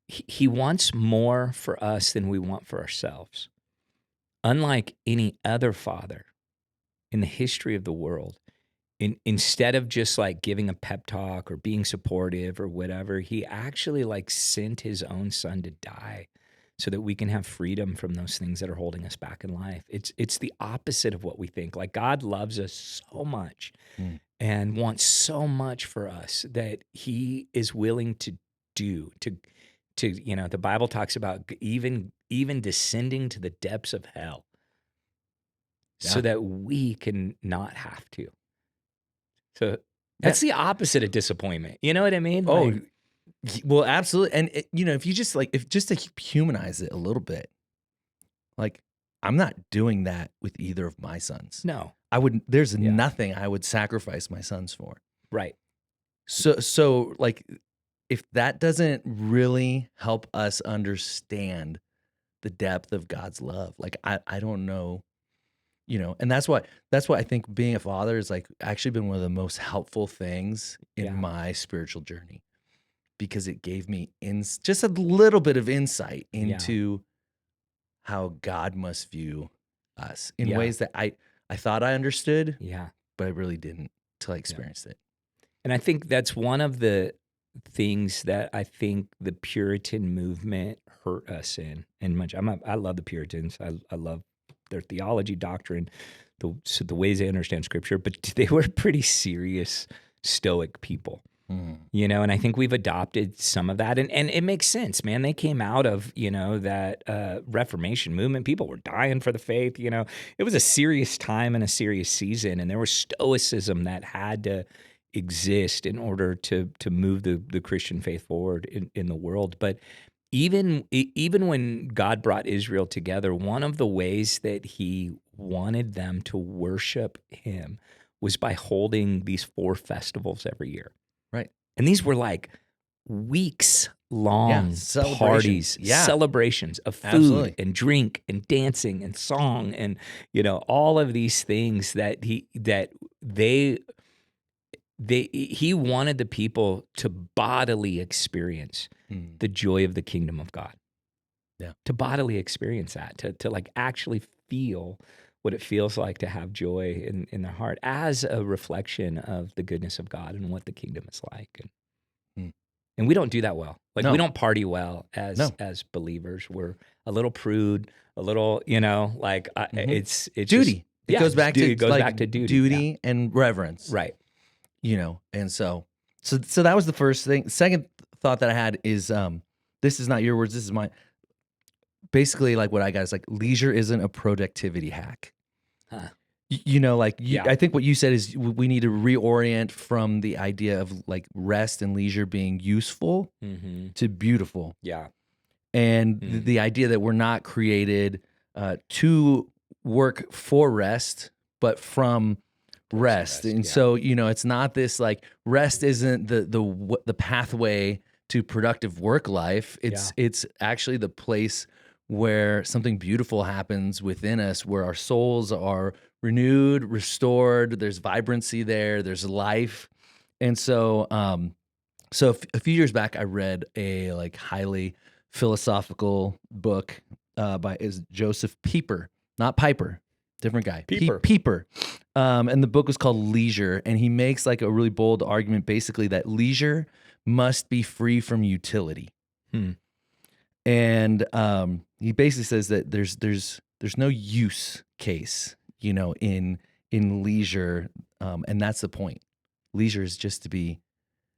He wants more for us than we want for ourselves. Unlike any other father in the history of the world, instead of just like giving a pep talk or being supportive or whatever, he actually like sent his own son to die so that we can have freedom from those things that are holding us back in life. It's the opposite of what we think. Like, God loves us so much and wants so much for us that he is willing to do, to the Bible talks about even descending to the depths of hell so that we can not have to. So that's the opposite of disappointment. You know what I mean? Well, absolutely. And if you just just to humanize it a little bit, like, I'm not doing that with either of my sons. No, there's nothing I would sacrifice my sons for. Right. So like, if that doesn't really help us understand the depth of God's love, like I don't know, and that's why I think being a father is like actually been one of the most helpful things in my spiritual journey, because it gave me just a little bit of insight into how God must view us in ways that I thought I understood, but I really didn't till I experienced it. And I think that's one of the things that I think the Puritan movement hurt us in. And I love the Puritans. I love their theology, doctrine, the ways they understand Scripture. But they were pretty serious, stoic people. And I think we've adopted some of that, and it makes sense, man. They came out of that Reformation movement. People were dying for the faith. It was a serious time and a serious season, and there was stoicism that had to exist in order to move the Christian faith forward in the world. But even when God brought Israel together, one of the ways that He wanted them to worship Him was by holding these 4 festivals every year. Right. And these were like weeks-long parties, celebrations of food and drink and dancing and song and all of these things that he wanted the people to bodily experience the joy of the kingdom of God. Yeah. To bodily experience that, to like actually feel what it feels like to have joy in their heart as a reflection of the goodness of God and what the kingdom is like. And we don't do that well. Like we don't party well as believers. We're a little prude, a little, it's duty. Just, it goes back to back to duty and reverence. Right. And so that was the first thing. Second thought that I had is, this is not your words, this is mine. Basically, like what I got is like leisure isn't a productivity hack. Huh. I think what you said is we need to reorient from the idea of like rest and leisure being useful to beautiful. Yeah. And the idea that we're not created to work for rest, but from rest. And so, it's not this like rest isn't the pathway to productive work life. It's actually the place where something beautiful happens within us, where our souls are renewed, restored, there's vibrancy there, there's life. And so a few years back, I read a like highly philosophical book by Josef Pieper, not Piper, different guy. Pieper. And the book was called Leisure, and he makes like a really bold argument basically that leisure must be free from utility. And he basically says that there's no use case, in leisure, and that's the point. Leisure is just to be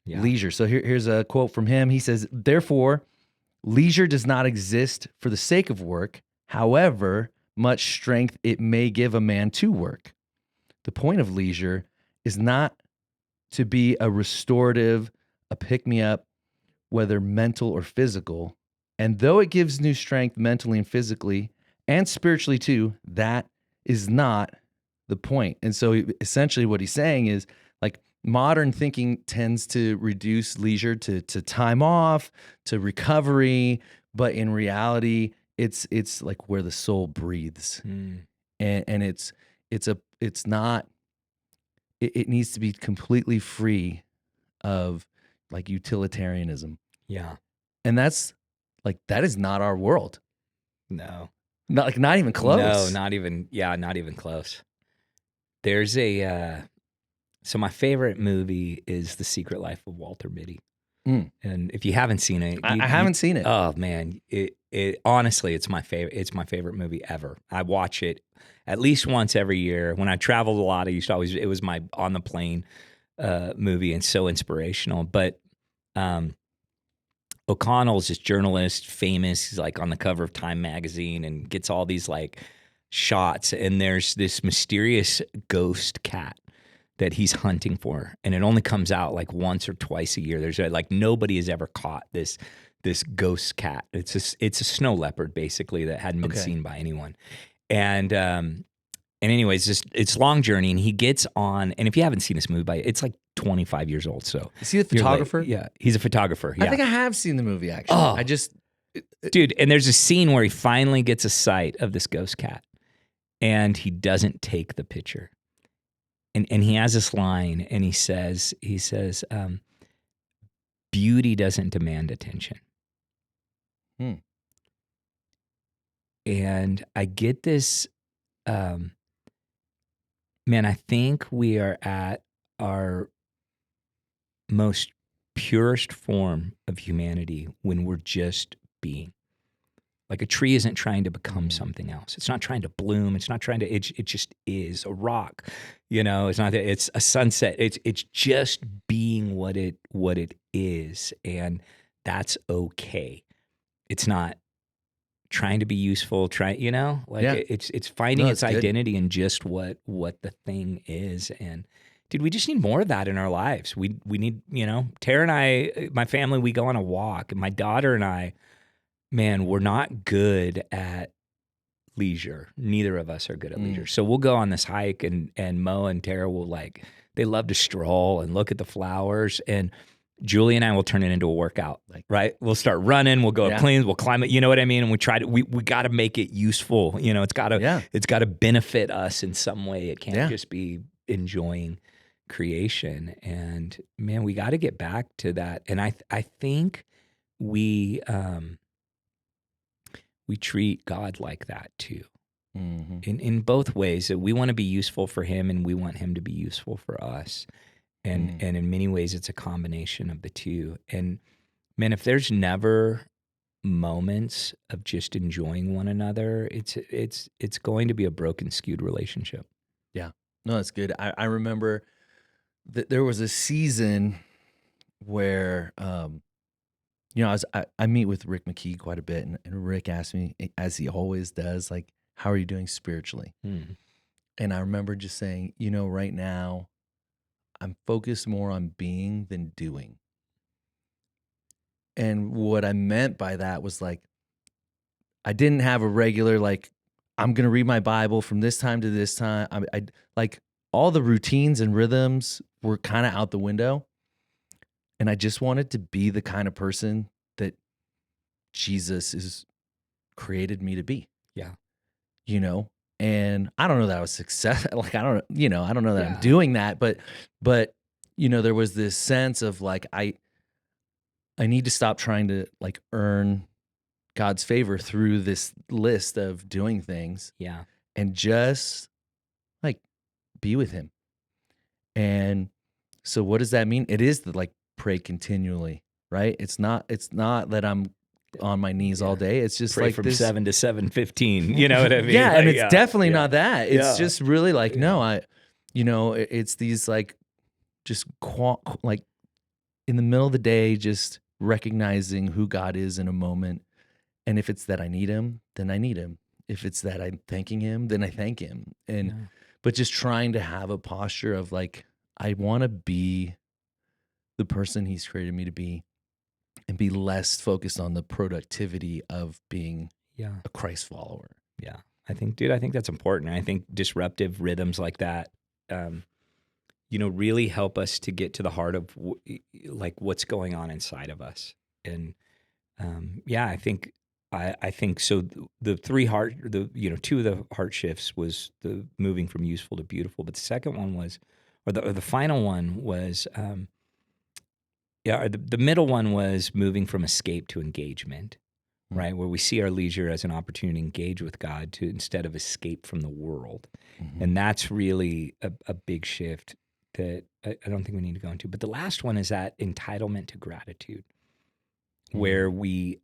leisure. So here's a quote from him. He says, "Therefore, leisure does not exist for the sake of work, however much strength it may give a man to work. The point of leisure is not to be a restorative, a pick-me-up, whether mental or physical. And though it gives new strength mentally and physically and spiritually too, that is not the point." And so essentially what he's saying is like modern thinking tends to reduce leisure to time off, to recovery, but in reality, it's like where the soul breathes. And it needs to be completely free of like utilitarianism. Yeah. And that's like, that is not our world. No. Not even close. No, not even close. There's so my favorite movie is The Secret Life of Walter Mitty. And if you haven't seen it, I haven't seen it. Oh man, it honestly, it's my favorite movie ever. I watch it at least once every year. When I traveled a lot, it was my on the plane movie, and so inspirational. But O'Connell's this journalist, famous. He's like on the cover of Time magazine and gets all these like shots. And there's this mysterious ghost cat that he's hunting for, and it only comes out like once or twice a year. There's like nobody has ever caught this ghost cat. It's a snow leopard basically that hadn't been seen by anyone. And anyways, it's long journey, and he gets on. And if you haven't seen this movie, it's like 25 years old. So is he the photographer? Yeah, he's a photographer. Yeah. I think I have seen the movie actually. Dude, and there's a scene where he finally gets a sight of this ghost cat, and he doesn't take the picture. And he has this line, and he says, beauty doesn't demand attention. And I get this, man, I think we are at our most purest form of humanity when we're just being. Like a tree isn't trying to become something else. It's not trying to bloom. It's not trying to, it just is a rock. It's not that it's a sunset. It's just being what it is. And that's okay. It's not trying to be useful, it's finding its identity in just what the thing is. And dude, we just need more of that in our lives. We need, Tara and I, my family, we go on a walk, and my daughter and I, man, we're not good at leisure. Neither of us are good at leisure. So we'll go on this hike, and Mo and Tara will they love to stroll and look at the flowers, and Julie and I will turn it into a workout, right? We'll start running, we'll go up plains, we'll climb it, you know what I mean? And we got to make it useful. It's got to benefit us in some way. It can't just be enjoying creation. And man, we got to get back to that. And I think we treat God like that too. In both ways, that we want to be useful for him and we want him to be useful for us. And in many ways, it's a combination of the two. And man, if there's never moments of just enjoying one another, it's going to be a broken, skewed relationship. Yeah, no, that's good. I remember that there was a season where, I meet with Rick McKee quite a bit, and Rick asked me, as he always does, how are you doing spiritually? And I remember just saying, right now, I'm focused more on being than doing. And what I meant by that was I didn't have a regular, I'm going to read my Bible from this time to this time. I all the routines and rhythms were kind of out the window. And I just wanted to be the kind of person that Jesus has created me to be. Yeah. And I don't know that I was successful. I don't know that I'm doing that, but there was this sense of I need to stop trying to earn God's favor through this list of doing things. Yeah. And just be with him. And so what does that mean? It is the pray continually, right? It's not that I'm on my knees all day. It's just pray from 7 to 7:15. You know what I mean? Yeah, and it's definitely not that. It's just really no, it's these just in the middle of the day, just recognizing who God is in a moment. And if it's that I need him, then I need him. If it's that I'm thanking him, then I thank him. And but just trying to have a posture of I want to be the person he's created me to be, and be less focused on the productivity of being a Christ follower. Yeah. I think that's important. I think disruptive rhythms like that, really help us to get to the heart of what's going on inside of us. And I think so. The two of the heart shifts was the moving from useful to beautiful, but the second one was, or the final one was, the middle one was moving from escape to engagement, right? Where we see our leisure as an opportunity to engage with God instead of escape from the world. And that's really a big shift that I don't think we need to go into. But the last one is that entitlement to gratitude, where we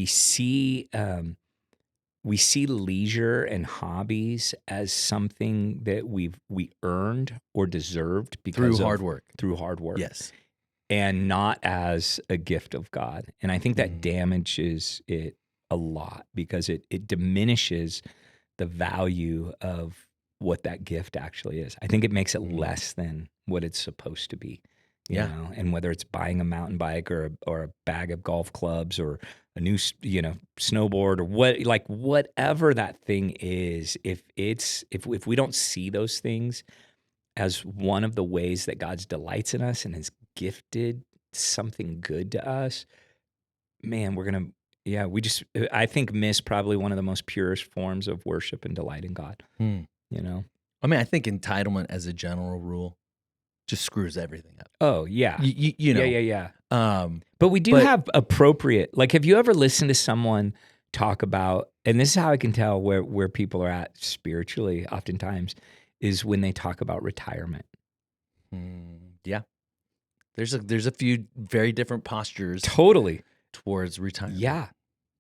see leisure and hobbies as something that we earned or deserved because through hard work. Through hard work. Yes. And not as a gift of God. And I think that damages it a lot, because it diminishes the value of what that gift actually is. I think it makes it less than what it's supposed to be. You know, and whether it's buying a mountain bike or a bag of golf clubs or a new, snowboard, or whatever that thing is, if we don't see those things as one of the ways that God delights in us and has gifted something good to us, man, I think miss probably one of the most purest forms of worship and delight in God. You know? I mean, I think entitlement as a general rule just screws everything up. Oh, yeah. You know. Yeah. But we do have appropriate, like, have you ever listened to someone talk about, and this is how I can tell where people are at spiritually oftentimes, is when they talk about retirement. Yeah. There's a few very different postures. Totally. Towards retirement. Yeah.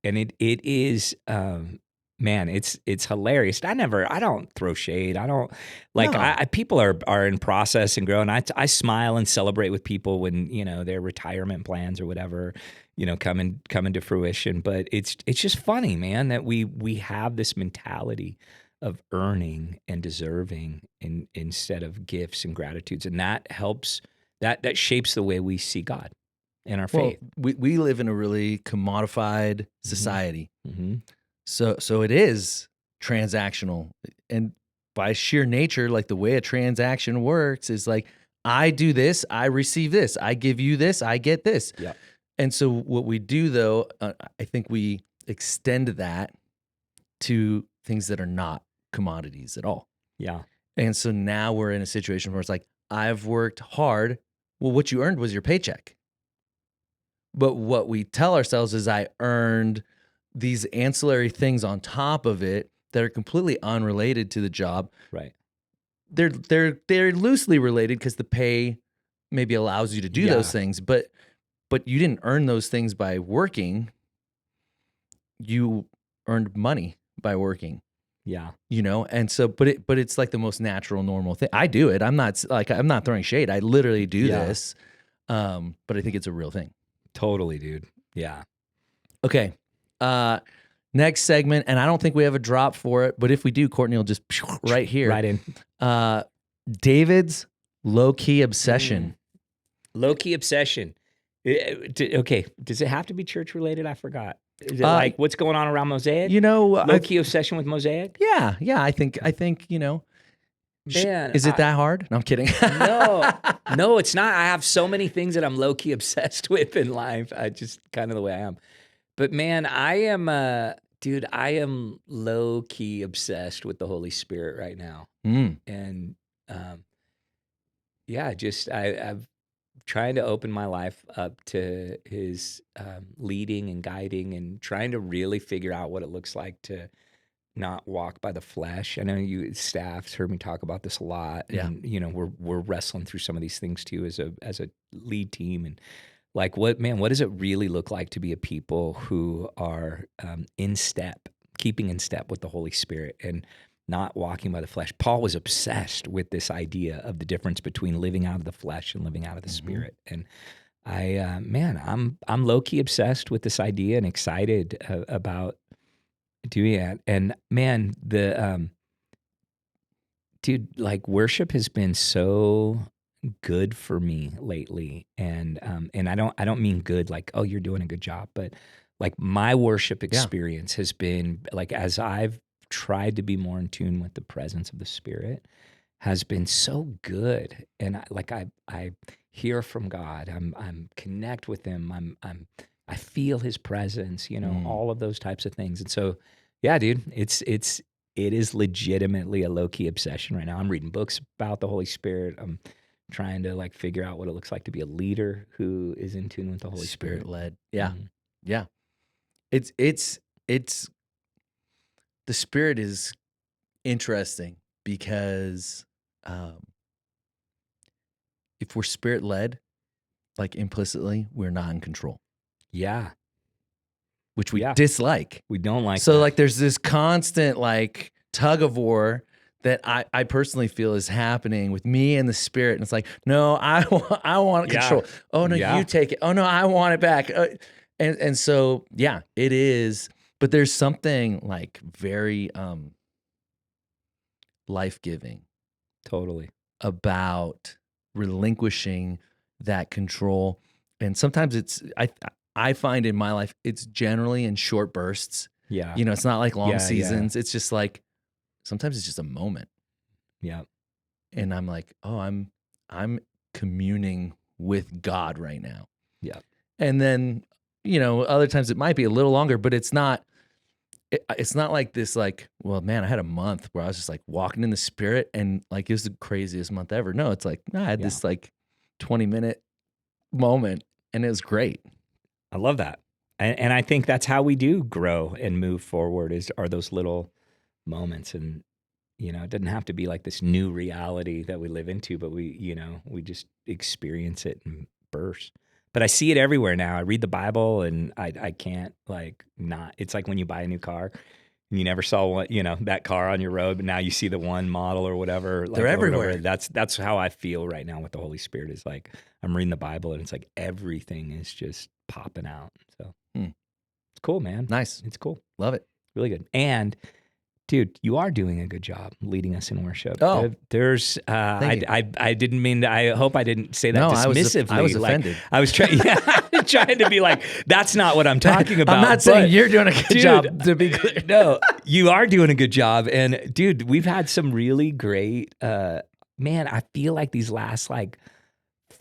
And it is, man, it's hilarious. I don't throw shade. I don't like, people are in process and growing. I smile and celebrate with people when, their retirement plans or whatever, come into fruition. But it's just funny, man, that we have this mentality of earning and deserving instead of gifts and gratitudes. And that helps, that shapes the way we see God in our faith. We live in a really commodified society. Mm-hmm. So it is transactional, and by sheer nature, like the way a transaction works is like, I do this, I receive this, I give you this, I get this. Yeah. And so what we do though, I think we extend that to things that are not commodities at all. Yeah. And so now we're in a situation where it's like, I've worked hard. Well, what you earned was your paycheck. But what we tell ourselves is I earned these ancillary things on top of it that are completely unrelated to the job. Right. They're loosely related because the pay maybe allows you to do those things, but you didn't earn those things by working. You earned money by working. Yeah. And so but it's like the most natural, normal thing. I do it. I'm not throwing shade. I literally do this. But I think it's a real thing. Totally, dude. Yeah. Okay. Next segment, and I don't think we have a drop for it, but if we do, Courtney will just right here. Right in. David's low-key obsession. Low-key obsession. Okay. Does it have to be church-related? I forgot. Is it like what's going on around Mosaic? Low-key obsession with Mosaic? Yeah. I think Man, is it that hard? No, I'm kidding. No, it's not. I have so many things that I'm low-key obsessed with in life. I just kind of the way I am. But man, I am low-key obsessed with the Holy Spirit right now. And I've trying to open my life up to his leading and guiding and trying to really figure out what it looks like to not walk by the flesh. I know you staff's heard me talk about this a lot. And, we're wrestling through some of these things too as a lead team. And like, what does it really look like to be a people who are keeping in step with the Holy Spirit and not walking by the flesh? Paul was obsessed with this idea of the difference between living out of the flesh and living out of the Spirit. And I'm low-key obsessed with this idea and excited about doing it. And man, dude, like worship has been so good for me lately. And I don't mean good like, oh, you're doing a good job, but like my worship experience has been like, as I've tried to be more in tune with the presence of the Spirit, has been so good. And I hear from God. I'm connect with Him. I feel His presence. All of those types of things. And so, yeah, dude, it is legitimately a low-key obsession right now. I'm reading books about the Holy Spirit. I'm trying to like figure out what it looks like to be a leader who is in tune with the Holy Spirit. Led. Yeah. Yeah. It's the Spirit is interesting because if we're Spirit led, like implicitly, we're not in control. Yeah. Which we dislike. We don't like so that. Like there's this constant like tug of war that I personally feel is happening with me and the Spirit. And it's like, no, I want control. Oh no, you take it. Oh no, I want it back. And so, yeah, it is. But there's something like very life-giving. Totally. About relinquishing that control. And sometimes I find in my life, it's generally in short bursts. Yeah. It's not like long seasons. Yeah. It's just like, sometimes it's just a moment. Yeah. and I'm like, oh, I'm communing with God right now. Yeah. And then, other times it might be a little longer, but it's not like this, like, well, man, I had a month where I was just like walking in the Spirit and like it was the craziest month ever. No, it's like, I had this like 20-minute moment and it was great. I love that. And I think that's how we do grow and move forward are those little moments. And, it doesn't have to be like this new reality that we live into, but we just experience it and burst. But I see it everywhere now. I read the Bible and I can't not. It's like when you buy a new car and you never saw one, that car on your road, but now you see the one model or whatever. They're everywhere. That's how I feel right now with the Holy Spirit. Is like I'm reading the Bible and it's like everything is just popping out. So it's cool, man. Nice. It's cool. Love it. Really good. And dude, you are doing a good job leading us in worship. Oh, there's. I didn't mean to. I hope I didn't say that dismissively. I was offended. I was trying to be like, that's not what I'm talking about. I'm not saying you're doing a good job. To be clear, no, you are doing a good job. And dude, we've had some really great. Man, I feel like these last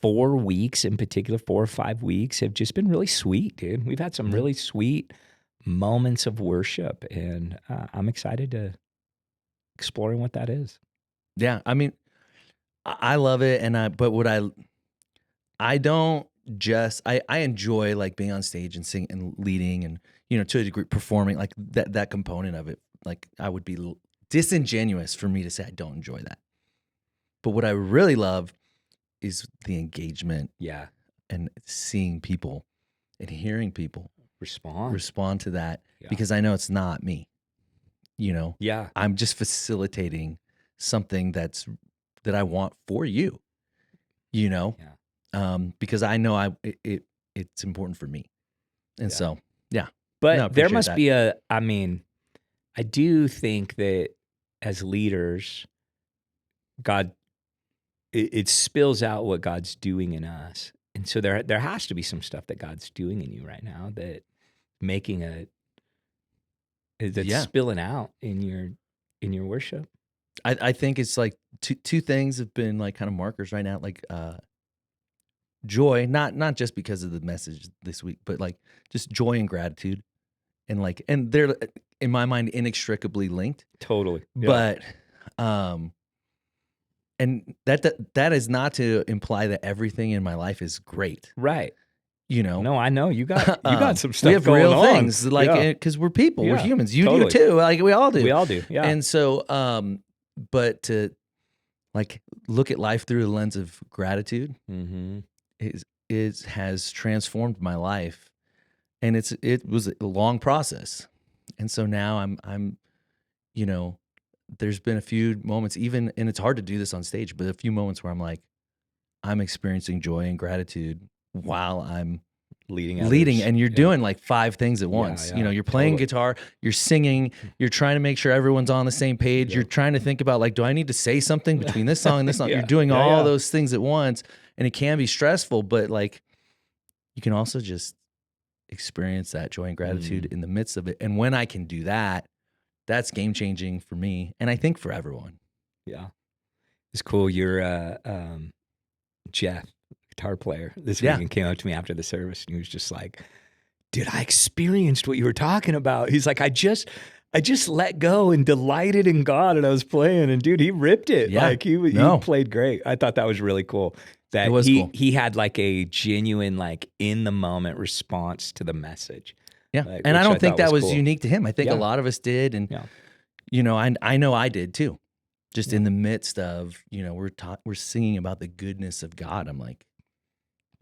4 weeks in particular, 4 or 5 weeks have just been really sweet, dude. We've had some really sweet moments of worship, and I'm excited to exploring what that is. Yeah, I mean, I love it, but what I don't just I enjoy being on stage and singing and leading and to a degree performing, like that component of it. Like I would be disingenuous for me to say I don't enjoy that. But what I really love is the engagement, and seeing people and hearing people respond to that, because I know it's not me. I'm just facilitating something that I want for you. Because I know it's important for me, and so But there must be I mean, I do think that as leaders, God, it spills out what God's doing in us. And so there has to be some stuff that God's doing in you right now that that's spilling out in your worship. I think it's like two things have been kind of markers right now, joy, not just because of the message this week, but just joy and gratitude, and they're in my mind inextricably linked. Totally. Yeah. But and that is not to imply that everything in my life is great. Right. No, I know you got some stuff. We have going real on. things because we're people, we're humans. You do too. We all do. We all do. Yeah. And so, but to look at life through the lens of gratitude has transformed my life, and it was a long process. And so now I'm there's been a few moments, and it's hard to do this on stage, but a few moments where I'm experiencing joy and gratitude while I'm leading, and you're doing 5 things at once. You're playing guitar, you're singing, you're trying to make sure everyone's on the same page. You're trying to think about do I need to say something between this song and this song? You're doing all those things at once, and it can be stressful, but you can also just experience that joy and gratitude in the midst of it. And when I can do that, that's game changing for me, and I think for everyone. Yeah, it's cool. You're Jeff, guitar player, this weekend came up to me after the service, and he was just like, "Dude, I experienced what you were talking about." He's like, "I just let go and delighted in God, and I was playing, and dude, he ripped it. Yeah. He played great." I thought that was really cool. That he had a genuine in the moment response to the message. Yeah, and I don't think that was unique to him. I think a lot of us did, and I know I did too. Just in the midst of we're singing about the goodness of God. I'm like,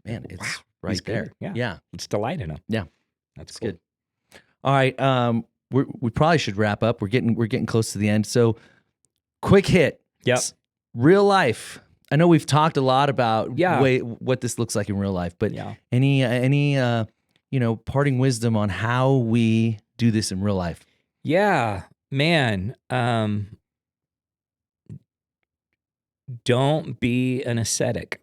man, it's right there. Yeah, it's delight in him. Yeah, that's cool. Good. All right, we probably should wrap up. We're getting close to the end. So, quick hit. Yep. Real life. I know we've talked a lot about what this looks like in real life, but any parting wisdom on how we do this in real life? Yeah, man. Don't be an ascetic.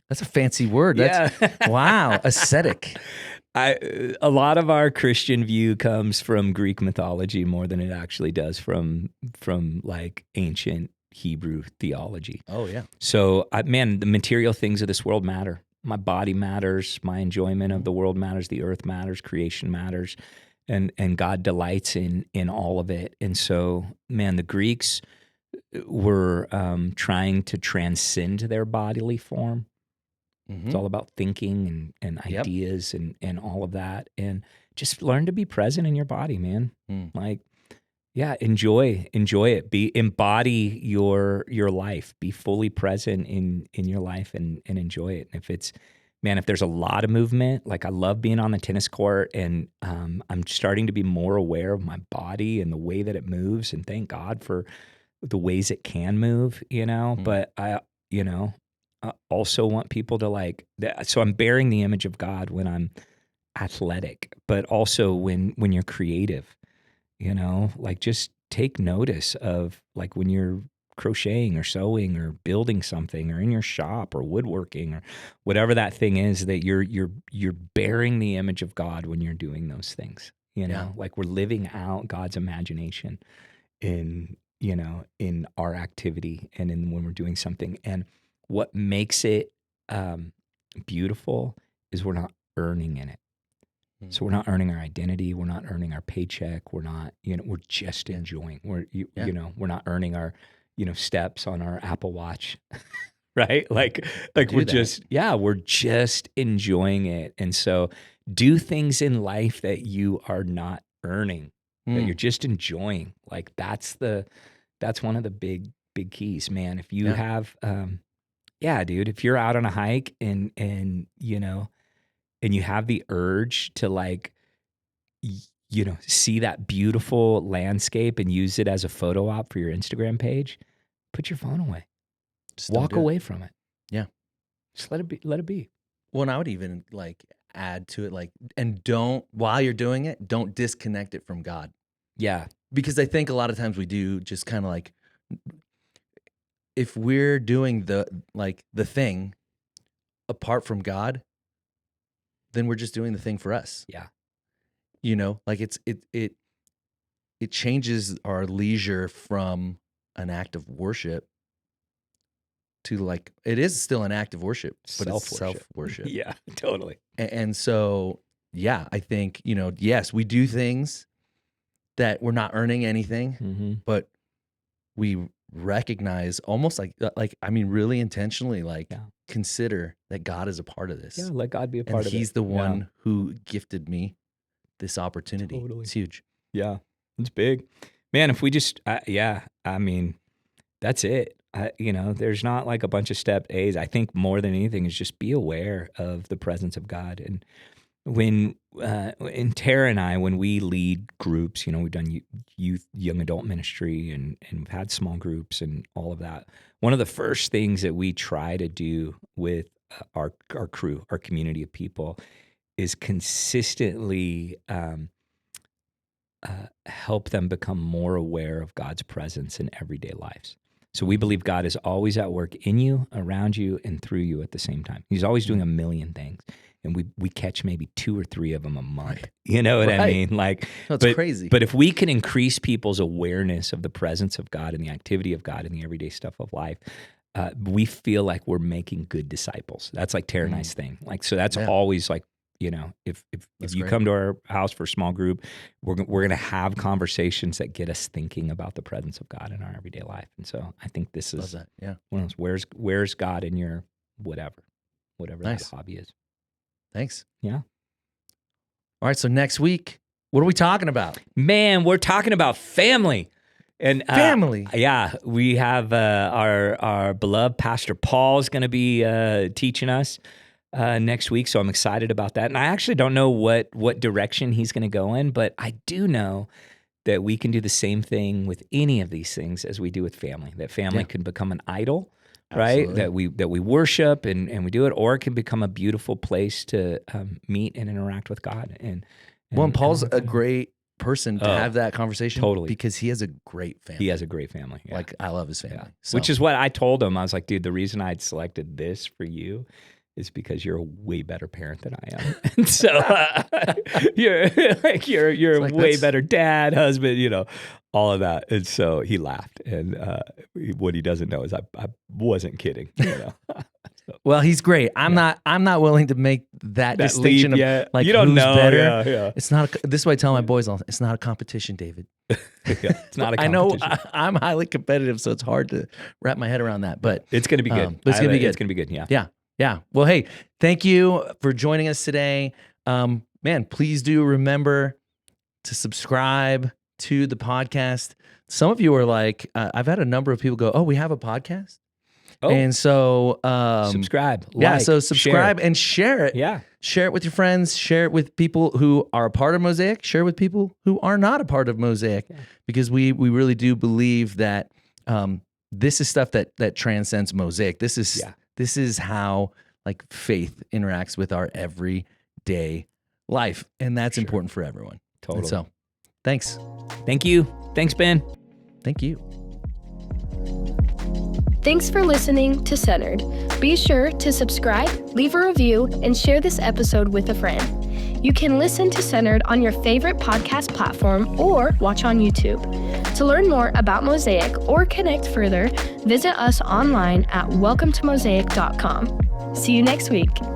That's a fancy word. That's wow, ascetic. A lot of our Christian view comes from Greek mythology more than it actually does from like ancient Hebrew theology. Oh yeah. So man, the material things of this world matter. My body matters. My enjoyment of the world matters. The earth matters. Creation matters, and God delights in all of it. And so, man, the Greeks were trying to transcend their bodily form. Mm-hmm. It's all about thinking and ideas and all of that. And just learn to be present in your body, man. Like, yeah, enjoy it. Embody your life. Be fully present in your life and enjoy it. And if there's a lot of movement, like I love being on the tennis court, and I'm starting to be more aware of my body and the way that it moves, and thank God for the ways it can move, but I also want people to so I'm bearing the image of God when I'm athletic, but also when you're creative, just take notice of like when you're crocheting or sewing or building something or in your shop or woodworking or whatever that thing is, that you're bearing the image of God when you're doing those things, like we're living out God's imagination in our activity and when we're doing something. And what makes it beautiful is we're not earning in it. So we're not earning our identity. We're not earning our paycheck. We're not, we're just enjoying. We're not earning our, steps on our Apple Watch, right? Like we're just enjoying it. And so do things in life that you are not earning, that you're just enjoying. Like that's one of the big keys, man. If you have, dude, if you're out on a hike and you have the urge to see that beautiful landscape and use it as a photo op for your Instagram page, put your phone away. Just walk away from it. Yeah. Just let it be. Well, and I would even add to it, and while you're doing it, don't disconnect it from God. Yeah. Because I think a lot of times we do just kind of if we're doing the thing apart from God, then we're just doing the thing for us. Yeah. It changes our leisure from an act of worship to it is still an act of worship, but it's self-worship. Yeah, totally. And so, I think, yes, we do things that we're not earning anything, but we recognize almost really intentionally, consider that God is a part of this. Yeah, let God be a part of it. And He's the one who gifted me this opportunity. Totally. It's huge. Yeah, it's big. Man, if we just, that's it. There's not a bunch of step A's. I think more than anything is just be aware of the presence of God. And when Tara and I, when we lead groups, we've done youth, young adult ministry, and we've had small groups and all of that. One of the first things that we try to do with our crew, our community of people, is consistently help them become more aware of God's presence in everyday lives. So we believe God is always at work in you, around you, and through you at the same time. He's always doing a million things. And we catch maybe 2 or 3 of them a month. Right. You know what I mean? That's crazy. But if we can increase people's awareness of the presence of God and the activity of God and the everyday stuff of life, we feel like we're making good disciples. That's Tara and I's thing. So that's always if you great. come to our house for a small group, we're going to have conversations that get us thinking about the presence of God in our everyday life. And so I think this is one of those, where's God in your whatever that hobby is. Thanks. Yeah. All right. So next week, what are we talking about? Man, we're talking about family. And family. We have our beloved Pastor Paul is going to be teaching us next week. So I'm excited about that. And I actually don't know what direction he's going to go in, but I do know that we can do the same thing with any of these things as we do with family. That family can become an idol. Right, that we worship and we do it, or it can become a beautiful place to meet and interact with God. And Paul's a great person to have that conversation. Totally, because he has a great family. He has a great family. Yeah. I love his family. So. Which is what I told him. I was like, dude, the reason I'd selected this for you is because you're a way better parent than I am. And so you're a way better dad, husband, all of that. And so he laughed. And what he doesn't know is I wasn't kidding. Well, he's great. I'm not willing to make that distinction of like you don't who's know. better. Yeah. It's not. This is what I tell my boys all. It's not a competition, David. It's not a competition. I know I'm highly competitive, so it's hard to wrap my head around that. But it's going to be good. It's going to be good. It's going to be good. Yeah. Well, hey, thank you for joining us today. Man, please do remember to subscribe to the podcast. Some of you are like, I've had a number of people go, "Oh, we have a podcast." Oh. And so subscribe. So subscribe and share it. Yeah. Share it with your friends. Share it with people who are a part of Mosaic. Share it with people who are not a part of Mosaic, because we really do believe that this is stuff that transcends Mosaic. This is how like faith interacts with our everyday life, and that's important for everyone. Totally. And so, thanks. Thank you. Thanks, Ben. Thank you. Thanks for listening to Centered. Be sure to subscribe, leave a review, and share this episode with a friend. You can listen to Centered on your favorite podcast platform or watch on YouTube. To learn more about Mosaic or connect further, visit us online at welcometomosaic.com. See you next week.